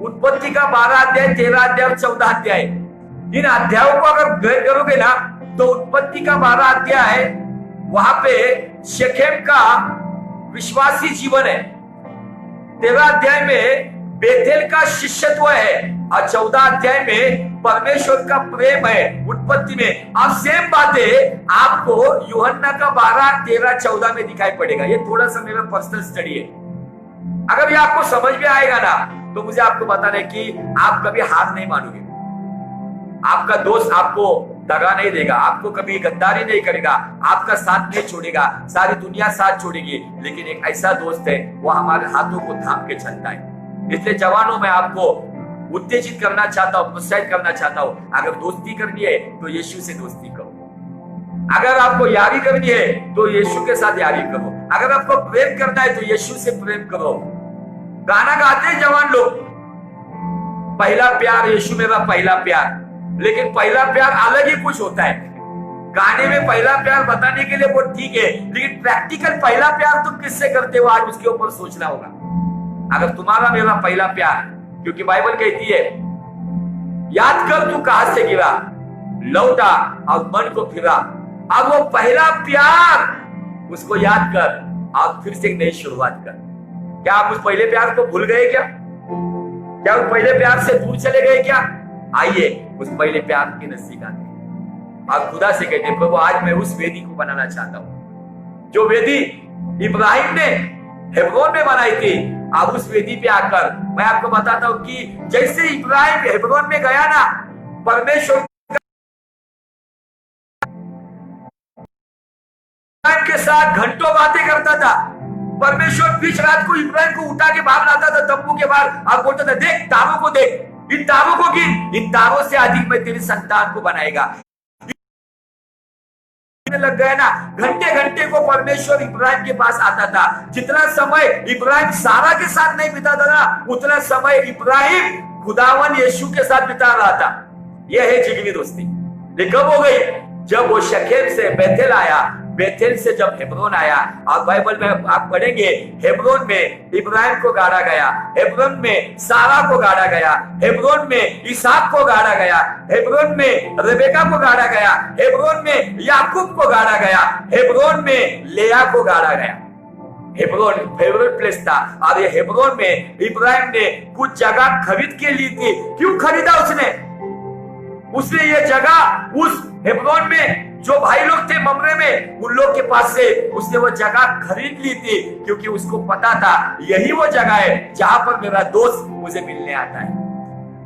Speaker 1: उत्पत्ति का 12 अध्याय 13 अध्याय 14 अध्याय, इन अध्यायों को अगर ग्रहण करोगे ना, तो उत्पत्ति का 12 अध्याय वहां पे शेखेम का विश्वासी जीवन है। 13 अध्याय में बेतेल का शिष्यत्व है और 14 अध्याय में परमेश्वर का प्रेम है। उत्पत्ति में अब सेम बातें आपको यूहन्ना का 12 13 14 में दिखाई पड़ेगा। ये थोड़ा सा मेरा पर्सनल स्टडी है। अगर ये आपको समझ में आएगा ना, तो मुझे आपको बताना है कि आप कभी हार नहीं मानोगे। आपका दोस्त आपको दगा नहीं देगा, आपको कभी गद्दारी नहीं करेगा, आपका साथ नहीं छोड़ेगा, सारी दुनिया साथ छोड़ेगी। लेकिन एक ऐसा दोस्त है वो हमारे हाथों को थाम के चलता है। इसलिए जवानों में आपको उत्तेजित करना चाहता हूं, प्रोत्साहित करना चाहता हूं, अगर दोस्ती करनी है तो यीशु से दोस्ती करो। अगर आपको यारी करनी है तो यीशु के साथ यारी करो। अगर आपको प्रेम करना है तो यीशु से प्रेम करो। गाना गाते हैं जवान लोग, पहला प्यार यीशु मेरा पहला प्यार, लेकिन पहला प्यार अलग ही कुछ होता है। गाने में पहला प्यार बताने के लिए वो ठीक है, लेकिन प्रैक्टिकल पहला प्यार तुम किससे करते हो आज उसके ऊपर सोचना होगा। अगर तुम्हारा मेरा पहला प्यार, क्योंकि बाइबल कहती है याद कर तू कहां से गिरा, लौटा और मन को फिरा। अब वो पहला प्यार उसको याद कर और फिर से एक नई शुरुआत कर। क्या आप उस पहले प्यार को भूल गए क्या? क्या उस पहले प्यार से दूर चले गए क्या? आइए उस पहले प्यार के नजदीक आते हैं। आप खुदा से कहते हैं प्रभु आज मैं उस वेदी को बनाना चाहता हूं जो वेदी इब्राहिम ने हेब्रोन में बनाई थी। आप उस वेदी पे आकर मैं आपको बताता हूं कि जैसे इब्राहिम हेब्रोन में गया ना, परमेश्वर के साथ घंटों बातें करता था। परमेश्वर बीच रात को इब्राहिम को उठा के बाहर लाता था तंबू के बाहर। आप बोलता था देख तारों को देख, इन तारों को गिन, इन तारों से अधिक मैं तेरी संतान को बनाएगा। लग गया ना, घंटे घंटे को परमेश्वर इब्राहिम के पास आता था। जितना समय इब्राहिम सारा के साथ नहीं बिताता था, उतना समय इब्राहिम खुदावन यीशु के साथ बिता रहा था। यह है जिगरी दोस्ती। ये कब हो गई? जब वो शकेम से बेतेल आया, बेतेल से जब हेब्रोन आया। और बाइबल में आप पढ़ेंगे हेब्रोन में इब्राहिम को गाड़ा गया, हेब्रोन में सारा को गाड़ा गया, हेब्रोन में इसहाक को गाड़ा गया, हेब्रोन में रेबेका को गाड़ा गया, हेब्रोन में याकूब को गाड़ा गया, हेब्रोन में लेया को गाड़ा गया। हेब्रोन फेवरेट प्लेस था। और ये हेब्रोन में इब्राहिम ने कुछ जगह खरीद के ली थी। क्यों खरीदा उसने ये जगह उस हेब्रोन में जो भाई लोग थे ममरे में, उन लोग के पास से उसने वो जगह खरीद ली थी, क्योंकि उसको पता था यही वो जगह है जहां पर मेरा दोस्त मुझे मिलने आता है।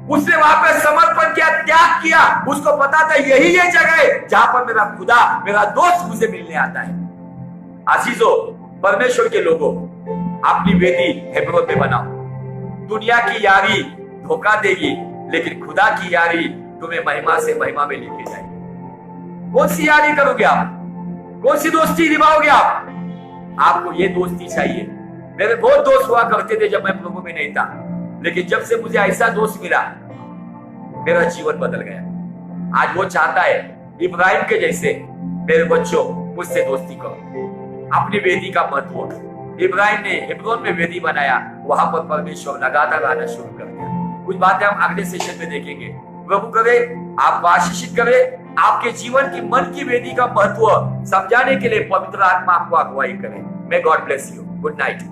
Speaker 1: उसने वहां पर समर्पण किया, त्याग किया। उसको पता था यही ये जगह है जहां पर मेरा खुदा, मेरा दोस्त मुझे मिलने आता है। आशीषो परमेश्वर के लोगों, अपनी वेदी हेब्रोन में बनाओ। दुनिया की यारी धोखा देगी, लेकिन खुदा की यारी तुम्हें महिमा से महिमा में लेके जाएगी। कौन सी यारी करोगे आप? कौन सी दोस्ती निभाओगे आप? आपको ये दोस्ती चाहिए। मेरे बहुत दोस्त हुआ करते थे जब मैं प्रभु में नहीं था, लेकिन जब से मुझे ऐसा दोस्त मिला, मेरा जीवन बदल गया। आज वो चाहता है इब्राहिम के जैसे मेरे बच्चों मुझसे दोस्ती करो। अपनी वेदी का महत्व, इब्राहिम ने हेब्रोन में वेदी बनाया, वहां पर परमेश्वर लगातार आना शुरू कर दिया। कुछ बातें हम अगले सेशन में देखेंगे। प्रभु करे आपको आशीषित करे। आपके जीवन की मन की वेदी का महत्व समझाने के लिए पवित्र आत्मा आपको अगुवाई करे। May God bless you. Good night.